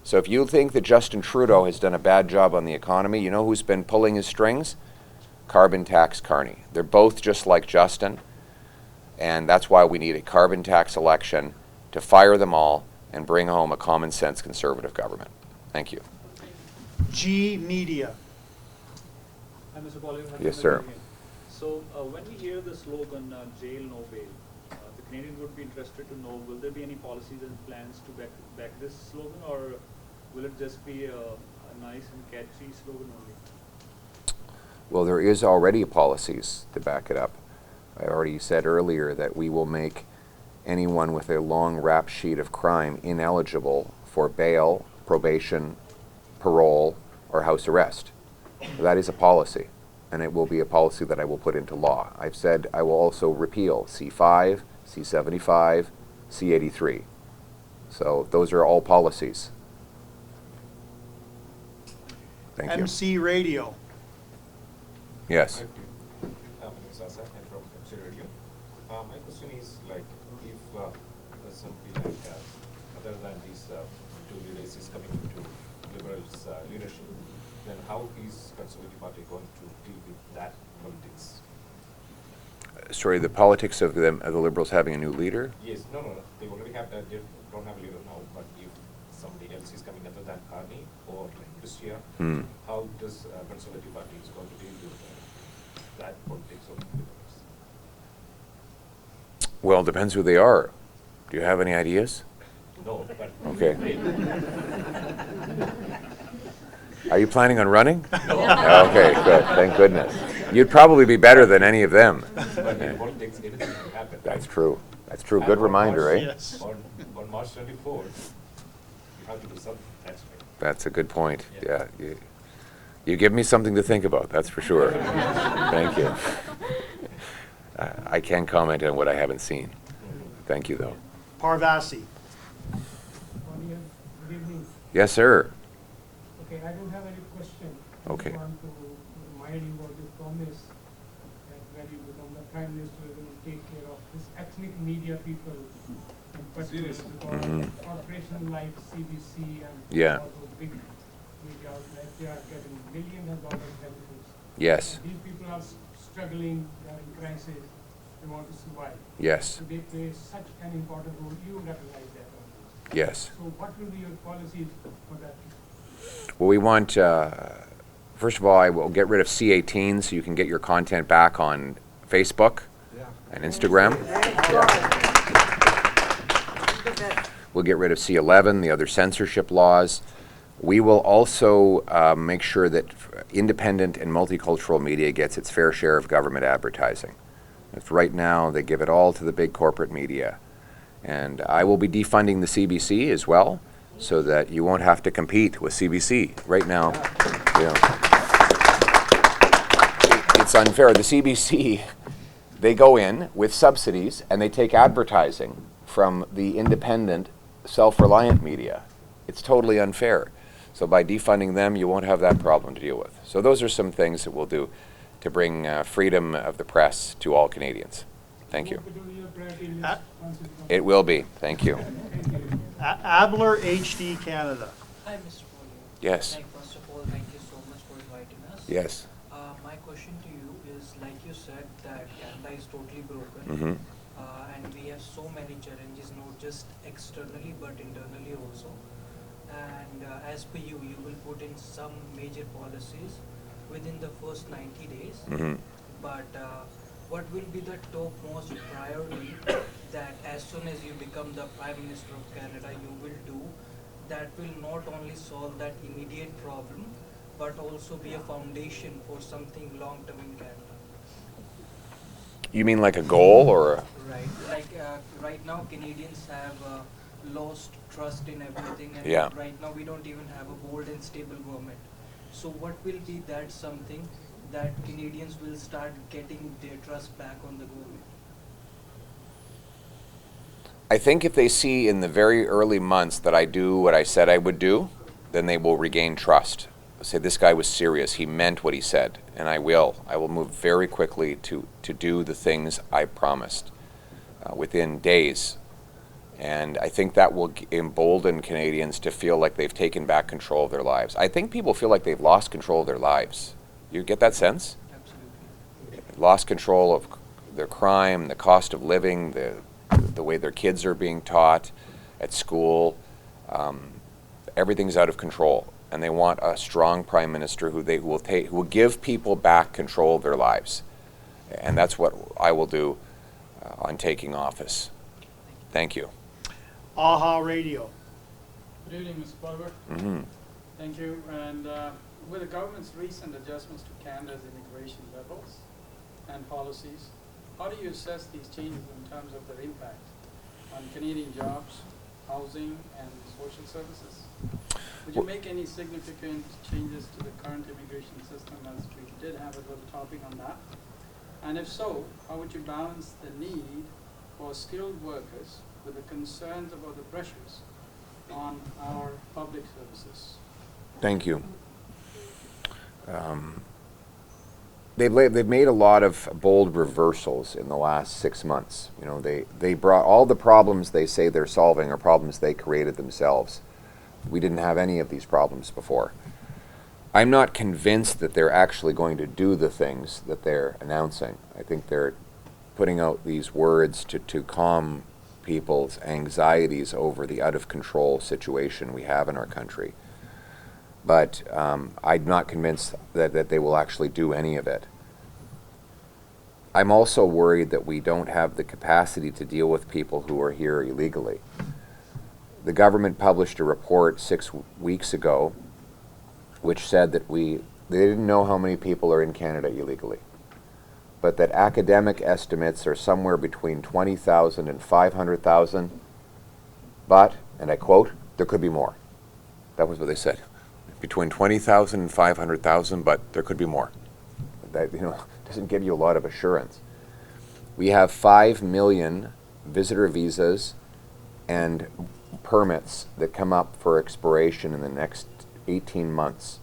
So if you think that Justin Trudeau has done a bad job on the economy, you know who's been pulling his strings? Carbon tax Carney. They're both just like Justin, and that's why we need a carbon tax election to fire them all and bring home a common sense conservative government. Thank you. G Media. Hi, Mr. Poilievre. Yes, sir. So when we hear the slogan, jail, no bail, the Canadian would be interested to know, will there be any policies and plans to back this slogan, or will it just be a nice and catchy slogan only? Well, there is already policies to back it up. I already said earlier that we will make anyone with a long rap sheet of crime ineligible for bail, probation, parole, or house arrest. That is a policy, and it will be a policy that I will put into law. I've said I will also repeal C5, C75, C83. So those are all policies. Thank you. MC Radio. Yes. My question is, like, if something like other than these two leaders is coming into Liberals' leadership, then how is Conservative Party going to deal with that politics? Sorry, the politics of the Liberals having a new leader? Yes, no. They already have that. They don't have a leader now. But if somebody else is coming other than Carney or Christia, how does Conservative Party is going to deal with that politics of Liberals? Well, it depends who they are. Do you have any ideas? No, but... Okay. Are you planning on running? No. Okay, good. Thank goodness. You'd probably be better than any of them. But in politics, anything can happen. That's true. That's true. Good reminder, eh? Yes. On March 24th, you have to do something. That's right. That's a good point. Yeah. You give me something to think about, that's for sure. Thank you. I can't comment on what I haven't seen. Thank you, though. Parvasi. Good evening. Yes, sir. Okay, I don't have any question. Okay. I want to remind you what you promised that when you become the Prime Minister, you will take care of this ethnic media people in particular, because corporations like CBC and all those big media outlets, they are getting millions of dollars benefits. Yes. These people are struggling, they are in crisis, they want to survive. Yes. So they play such an important role. You recognize that. Yes. So what will be your policies for that? Well, we want, first of all, I will get rid of C18 so you can get your content back on Facebook and Instagram. We'll get rid of C11, the other censorship laws. We will also make sure that independent and multicultural media gets its fair share of government advertising. If right now they give it all to the big corporate media. And I will be defunding the CBC as well, so that you won't have to compete with CBC. Right now, it's unfair. The CBC, they go in with subsidies and they take advertising from the independent, self-reliant media. It's totally unfair. So by defunding them, you won't have that problem to deal with. So those are some things that we'll do to bring freedom of the press to all Canadians. Thank you. It will be. Thank you. Abler HD Canada. Hi, Mr. Poilievre. Yes. First of all, thank you so much for inviting us. Yes. My question to you is, like you said, that Canada is totally broken, and we have so many challenges, not just externally but internally also. And as per you, you will put in some major policies within the first 90 days. But what will be the topmost priority that as soon as you become the Prime Minister of Canada, you will do that will not only solve that immediate problem, but also be a foundation for something long-term in Canada? You mean like a goal or a... Right. Like right now, Canadians have lost trust in everything, and right now we don't even have a bold and stable government. So what will be that something that Canadians will start getting their trust back on the government? I think if they see in the very early months that I do what I said I would do, then they will regain trust. They'll say, this guy was serious, he meant what he said, and I will. I will move very quickly to do the things I promised. within days. And I think that will embolden Canadians to feel like they've taken back control of their lives. I think people feel like they've lost control of their lives. You get that sense? Absolutely. Lost control of their crime, the cost of living, the way their kids are being taught at school. Everything's out of control. And they want a strong prime minister who will give people back control of their lives. And that's what I will do on taking office. Thank you. AHA Radio. Good evening, Mr. Poilievre. Mm-hmm. Thank you. And with the government's recent adjustments to Canada's immigration levels and policies, how do you assess these changes in terms of their impact on Canadian jobs, housing, and social services? Would you make any significant changes to the current immigration system, as we did have a little topic on that? And if so, how would you balance the need for skilled workers with the concerns about the pressures on our public services? Thank you. They've made a lot of bold reversals in the last 6 months. You know, they brought all the problems they say they're solving are problems they created themselves. We didn't have any of these problems before. I'm not convinced that they're actually going to do the things that they're announcing. I think they're putting out these words to calm people's anxieties over the out-of-control situation we have in our country. But I'm not convinced that they will actually do any of it. I'm also worried that we don't have the capacity to deal with people who are here illegally. The government published a report 6 weeks ago which said that they didn't know how many people are in Canada illegally, but that academic estimates are somewhere between 20,000 and 500,000, but, and I quote, there could be more. That was what they said. Between 20,000 and 500,000, but there could be more. That, you know, doesn't give you a lot of assurance. We have 5 million visitor visas and permits that come up for expiration in the next 18 months.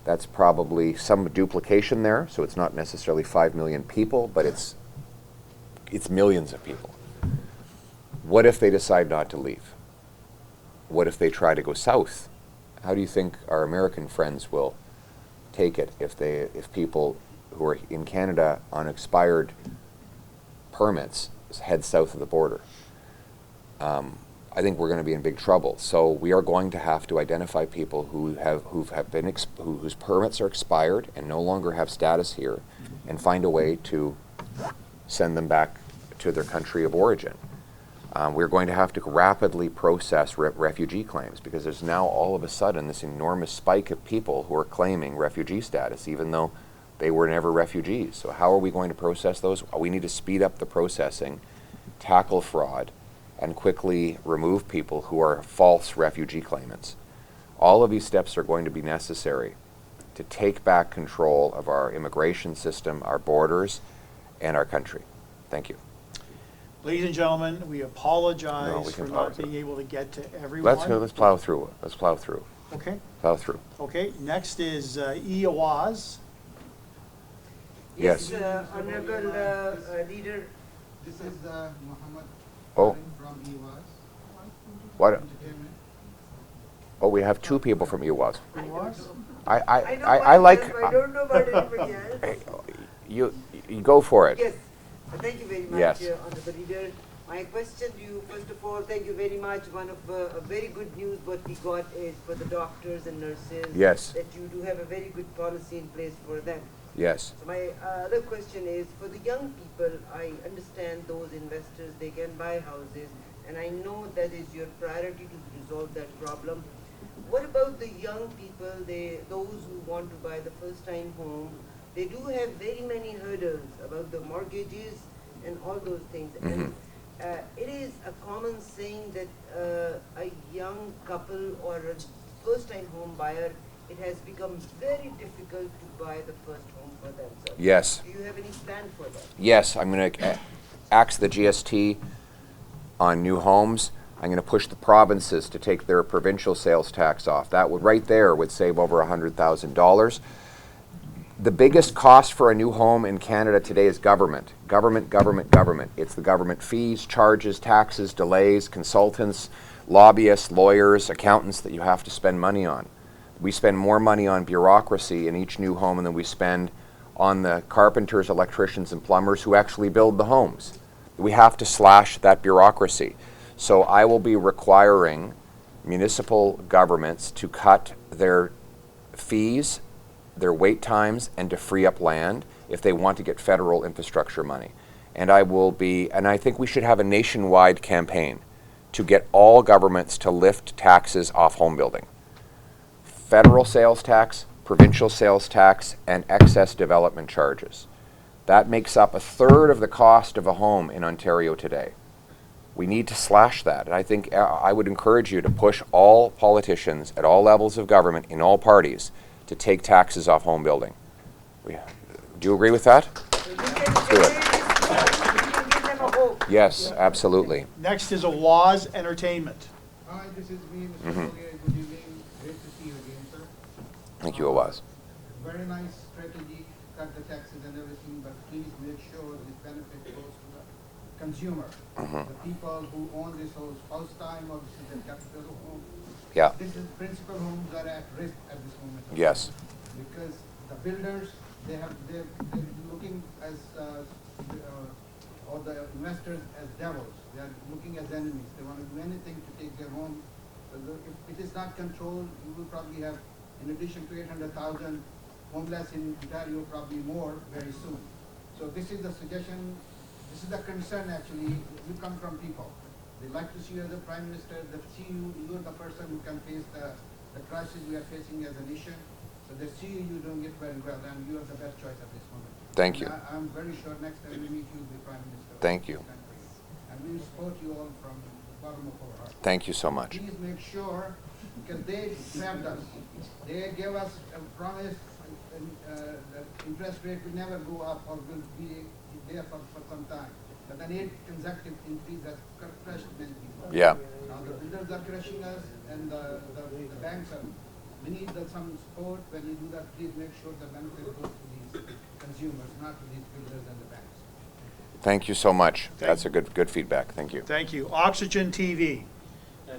That's probably some duplication there, so it's not necessarily 5 million people, but it's millions of people. What if they decide not to leave? What if they try to go south? How do you think our American friends will take it if people who are in Canada on expired permits head south of the border? I think we're going to be in big trouble. So we are going to have to identify people whose permits are expired and no longer have status here, and find a way to send them back to their country of origin. We're going to have to rapidly process refugee claims, because there's now all of a sudden this enormous spike of people who are claiming refugee status, even though they were never refugees. So how are we going to process those? We need to speed up the processing, tackle fraud, and quickly remove people who are false refugee claimants. All of these steps are going to be necessary to take back control of our immigration system, our borders, and our country. Thank you. Ladies and gentlemen, we apologize we for can plow not through. being able to get to everyone. Let's plow through. Let's plow through. Okay. Plow through. Okay. Next is Awaz. Yes. Honorable Leader. This is Muhammad Oh. from EWAS. What? Oh, we have 2 people from EWAS. EWAS? I like. I don't know about anybody else. You go for it. Yes. Thank you very much, Yes. Honorable Leader. My question to you, first of all, thank you very much. One of a very good news what we got is for the doctors and nurses. Yes. That you do have a very good policy in place for them. Yes. So my other question is, for the young people, I understand those investors, they can buy houses, and I know that is your priority to resolve that problem. What about the young people, those who want to buy the first time home? They do have very many hurdles about the mortgages and all those things. And it is a common saying that a young couple or a first time home buyer, it has become very difficult to buy the first home for themselves. Yes. Do you have any plan for that? Yes, I'm going to axe the GST on new homes. I'm going to push the provinces to take their provincial sales tax off. That would right there would save over $100,000. The biggest cost for a new home in Canada today is government. Government, government, government. It's the government fees, charges, taxes, delays, consultants, lobbyists, lawyers, accountants that you have to spend money on. We spend more money on bureaucracy in each new home than we spend on the carpenters, electricians, and plumbers who actually build the homes. We have to slash that bureaucracy. So I will be requiring municipal governments to cut their fees, their wait times, and to free up land if they want to get federal infrastructure money. And I think we should have a nationwide campaign to get all governments to lift taxes off home building. Federal sales tax, provincial sales tax, and excess development charges. That makes up 1/3 of the cost of a home in Ontario today. We need to slash that. And I think I would encourage you to push all politicians at all levels of government in all parties to take taxes off home building. Do you agree with that? Let's do it. Yes, absolutely. Next is Awaz Entertainment. Hi, this is me, Mr. Poilievre. Good evening. Great to see you again, sir. Thank you, Awaz. Very nice strategy, cut the taxes and everything, but please make sure this benefit goes to the consumer. The people who own this house, first time or this is their capital home. Yeah. This is principal homes are at risk at this moment. Yes. Because the builders, they're looking as, or the investors as devils. They are looking as enemies. They want to do anything to take their home. If it is not controlled, you will probably have, in addition to 800,000 homeless in Ontario, probably more very soon. So this is the suggestion, this is the concern actually. You come from people. They like to see you as a prime minister. They see you, you're the person who can face the crisis we are facing as a nation. So they see you doing it very well, and you are the best choice at this moment. Thank you. I'm very sure next time we meet you will be prime minister. Thank you. And we will support you all from the bottom of our heart. Thank you so much. Please make sure, because they grabbed us. They gave us a promise that interest rate will never go up or will be there for some time. But then 8 consecutive increase has crushed many people. Yeah. Now the builders are crushing us, and the banks are. We need some support. When you do that, please make sure the benefit goes to these consumers, not to these builders and the banks. Thank you so much. That's a good feedback. Thank you. Thank you. Oxygen TV.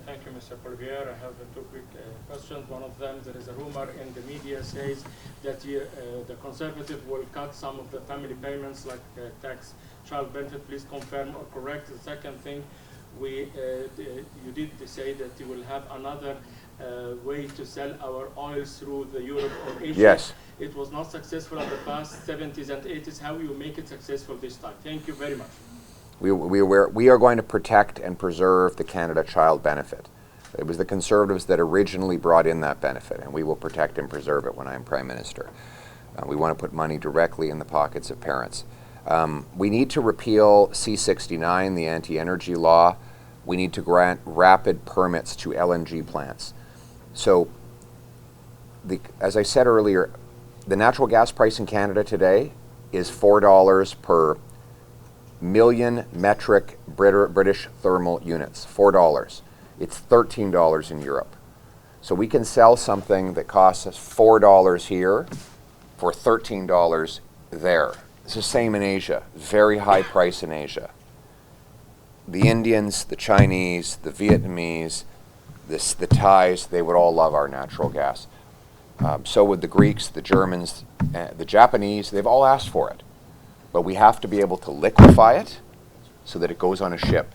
Thank you, Mr. Poilievre. I have 2 quick questions. One of them, there is a rumor in the media says that the Conservative will cut some of the family payments like tax, child benefit. Please confirm or correct. The second thing, you did say that you will have another way to sell our oils through the Europe or Asia. Yes. It was not successful in the past 70s and 80s. How will you make it successful this time? Thank you very much. We are going to protect and preserve the Canada Child Benefit. It was the Conservatives that originally brought in that benefit, and we will protect and preserve it when I'm Prime Minister. We want to put money directly in the pockets of parents. We need to repeal C-69, the anti-energy law. We need to grant rapid permits to LNG plants. So, as I said earlier, the natural gas price in Canada today is $4 per million metric British thermal units, $4. It's $13 in Europe. So we can sell something that costs us $4 here for $13 there. It's the same in Asia, very high price in Asia. The Indians, the Chinese, the Vietnamese, the Thais, they would all love our natural gas. So would the Greeks, the Germans, the Japanese, they've all asked for it. But we have to be able to liquefy it so that it goes on a ship.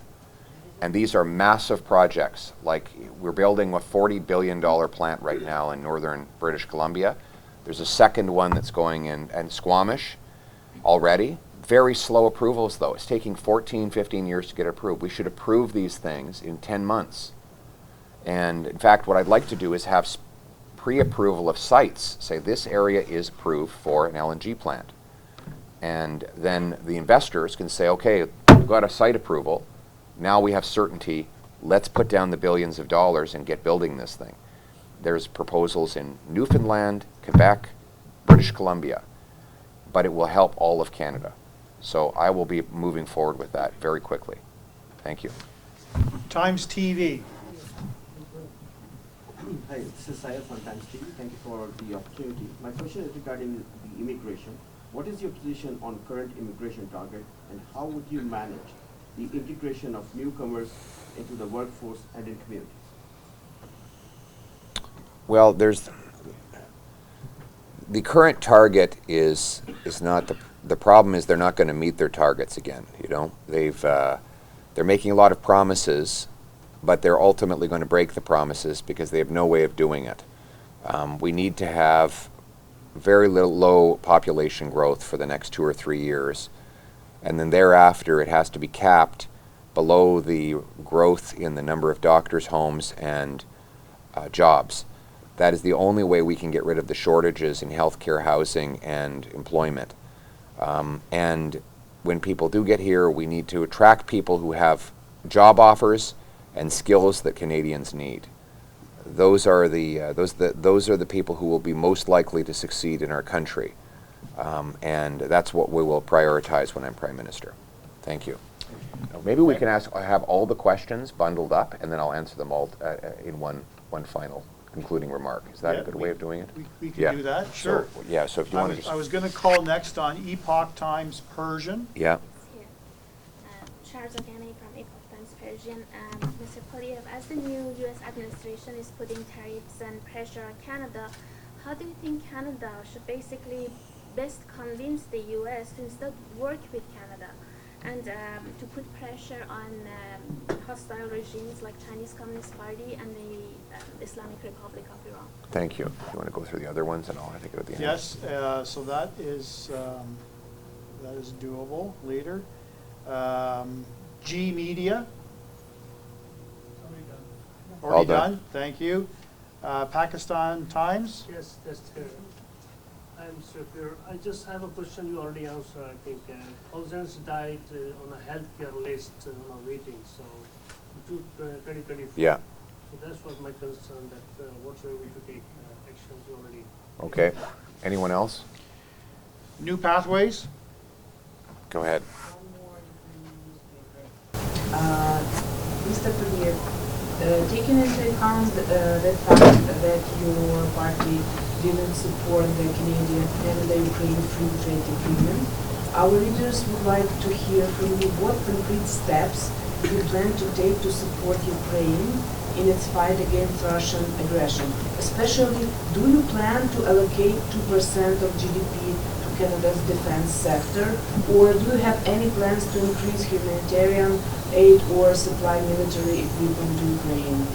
And these are massive projects. Like we're building a $40 billion plant right now in northern British Columbia. There's a second one that's going in Squamish already. Very slow approvals though. It's taking 14, 15 years to get approved. We should approve these things in 10 months. And in fact, what I'd like to do is have pre-approval of sites. Say this area is approved for an LNG plant. And then the investors can say, okay, we've got a site approval. Now we have certainty. Let's put down the billions of dollars and get building this thing. There's proposals in Newfoundland, Quebec, British Columbia, but it will help all of Canada. So I will be moving forward with that very quickly. Thank you. Times TV. Hi, this is Syed from Times TV. Thank you for the opportunity. My question is regarding the immigration. What is your position on current immigration target, and how would you manage the integration of newcomers into the workforce and in communities? Well, the current target is not the problem. Is they're not going to meet their targets again. You know, they're making a lot of promises, but they're ultimately going to break the promises because they have no way of doing it. We need to have very low population growth for the next 2 or 3 years, and then thereafter it has to be capped below the growth in the number of doctors' homes and jobs. That is the only way we can get rid of the shortages in healthcare, housing, and employment. And when people do get here, we need to attract people who have job offers and skills that Canadians need. Those are the people who will be most likely to succeed in our country, and that's what we will prioritize when I'm Prime Minister. Thank you. Maybe we can have all the questions bundled up, and then I'll answer them all in one final concluding remark. Is that a good way of doing it? We can do that, sure. So, so if you want to just... I was going to call next on Epoch Times Persian. Yeah. Charles Ogani from Epoch Times Persian. Mr. Poilievre, as the new U.S. administration is putting tariffs and pressure on Canada, how do you think Canada should basically best convince the U.S. to instead work with Canada and to put pressure on hostile regimes like Chinese Communist Party and the Islamic Republic of Iran? Thank you. You want to go through the other ones, and I'll take it at the end. Yes, so that is doable. Later. G Media. Already done. Thank you. Pakistan Times. Yes, that's fair. I'm Safir. I just have a question you already answered. I think thousands died on a healthcare list on a waiting. So, to 2024. Yeah. So that's what my concern. That what are we to take actions already? Okay. Anyone else? New Pathways. Go ahead. Mr. Poilievre, taking into account the fact that your party didn't support the Canada-Ukraine Free Trade Agreement, our leaders would like to hear from you what concrete steps you plan to take to support Ukraine in its fight against Russian aggression. Especially, do you plan to allocate 2% of GDP to Canada's defense sector, or do you have any plans to increase humanitarian aid or supply military equipment to Ukraine?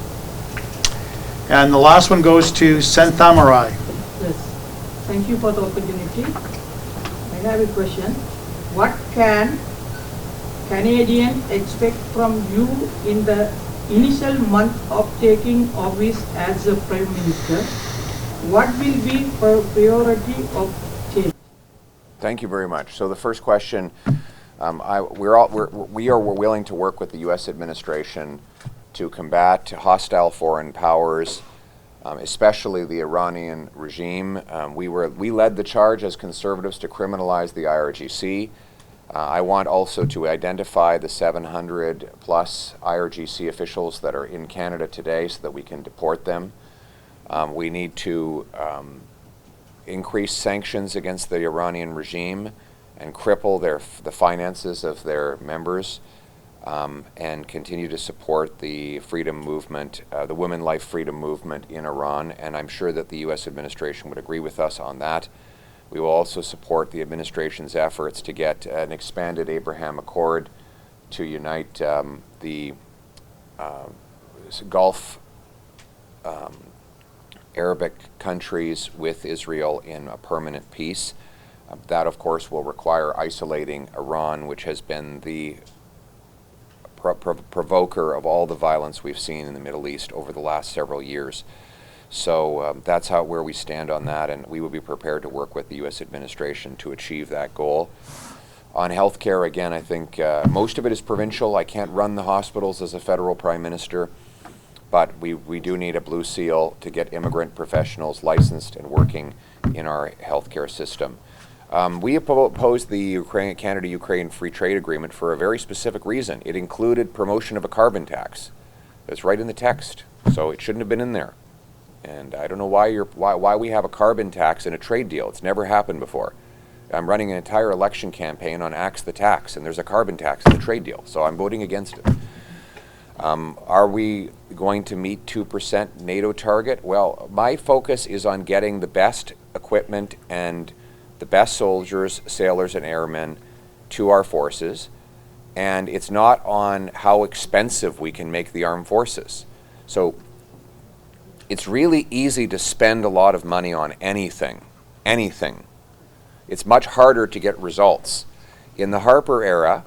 And the last one goes to Senthamurai. Yes. Thank you for the opportunity. I have a question. What can Canadians expect from you in the initial month of taking office as a Prime Minister? What will be priority of change? Thank you very much. So the first question, we are willing to work with the U.S. administration to combat hostile foreign powers, especially the Iranian regime. We led the charge as Conservatives to criminalize the IRGC. I want also to identify the 700 plus IRGC officials that are in Canada today so that we can deport them. We need to increase sanctions against the Iranian regime and cripple the finances of their members, and continue to support the freedom movement, the Women Life Freedom Movement in Iran, and I'm sure that the U.S. administration would agree with us on that. We will also support the administration's efforts to get an expanded Abraham Accord to unite the Gulf Arabic countries with Israel in a permanent peace. That, of course, will require isolating Iran, which has been the provoker of all the violence we've seen in the Middle East over the last several years. So that's where we stand on that, and we will be prepared to work with the U.S. administration to achieve that goal. On healthcare, again, I think most of it is provincial. I can't run the hospitals as a federal Prime Minister, but we do need a blue seal to get immigrant professionals licensed and working in our healthcare system. We opposed the Canada-Ukraine Free Trade Agreement for a very specific reason. It included promotion of a carbon tax. It's right in the text, so it shouldn't have been in there. And I don't know why we have a carbon tax in a trade deal. It's never happened before. I'm running an entire election campaign on Axe the Tax, and there's a carbon tax in the trade deal, so I'm voting against it. Are we going to meet 2% NATO target? Well, my focus is on getting the best equipment and the best soldiers, sailors, and airmen to our forces, and it's not on how expensive we can make the armed forces. So it's really easy to spend a lot of money on anything. It's much harder to get results. In the Harper era,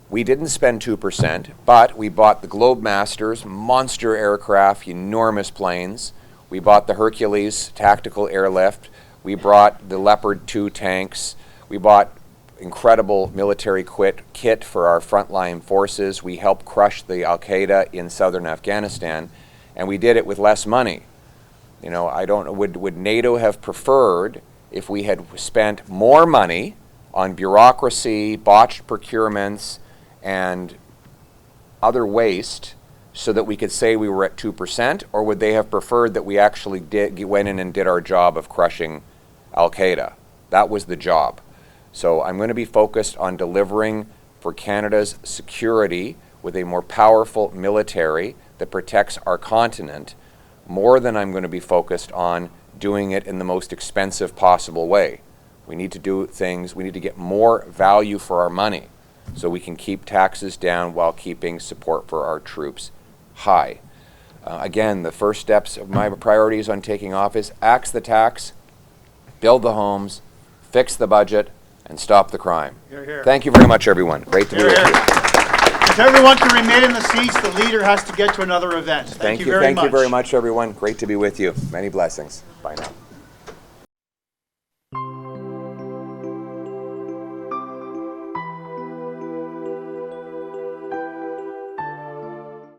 we didn't spend 2%, but we bought the Globemasters, monster aircraft, enormous planes. We bought the Hercules tactical airlift. We brought the Leopard 2 tanks. We bought incredible military kit for our frontline forces. We helped crush the Al-Qaeda in southern Afghanistan, and we did it with less money. You know, I don't know, would NATO have preferred if we had spent more money on bureaucracy, botched procurements, and other waste so that we could say we were at 2%, or would they have preferred that we actually went in and did our job of crushing Al-Qaeda? That was the job. So I'm going to be focused on delivering for Canada's security with a more powerful military that protects our continent, more than I'm going to be focused on doing it in the most expensive possible way. We need to do things, we need to get more value for our money so we can keep taxes down while keeping support for our troops high. Again, the first steps of my priorities on taking office: axe the tax, build the homes, fix the budget, and stop the crime. Hear, hear. Thank you very much, everyone. Great to be with you. If everyone can remain in the seats, the leader has to get to another event. Thank you very much. Thank you very much, everyone. Great to be with you. Many blessings. Bye now.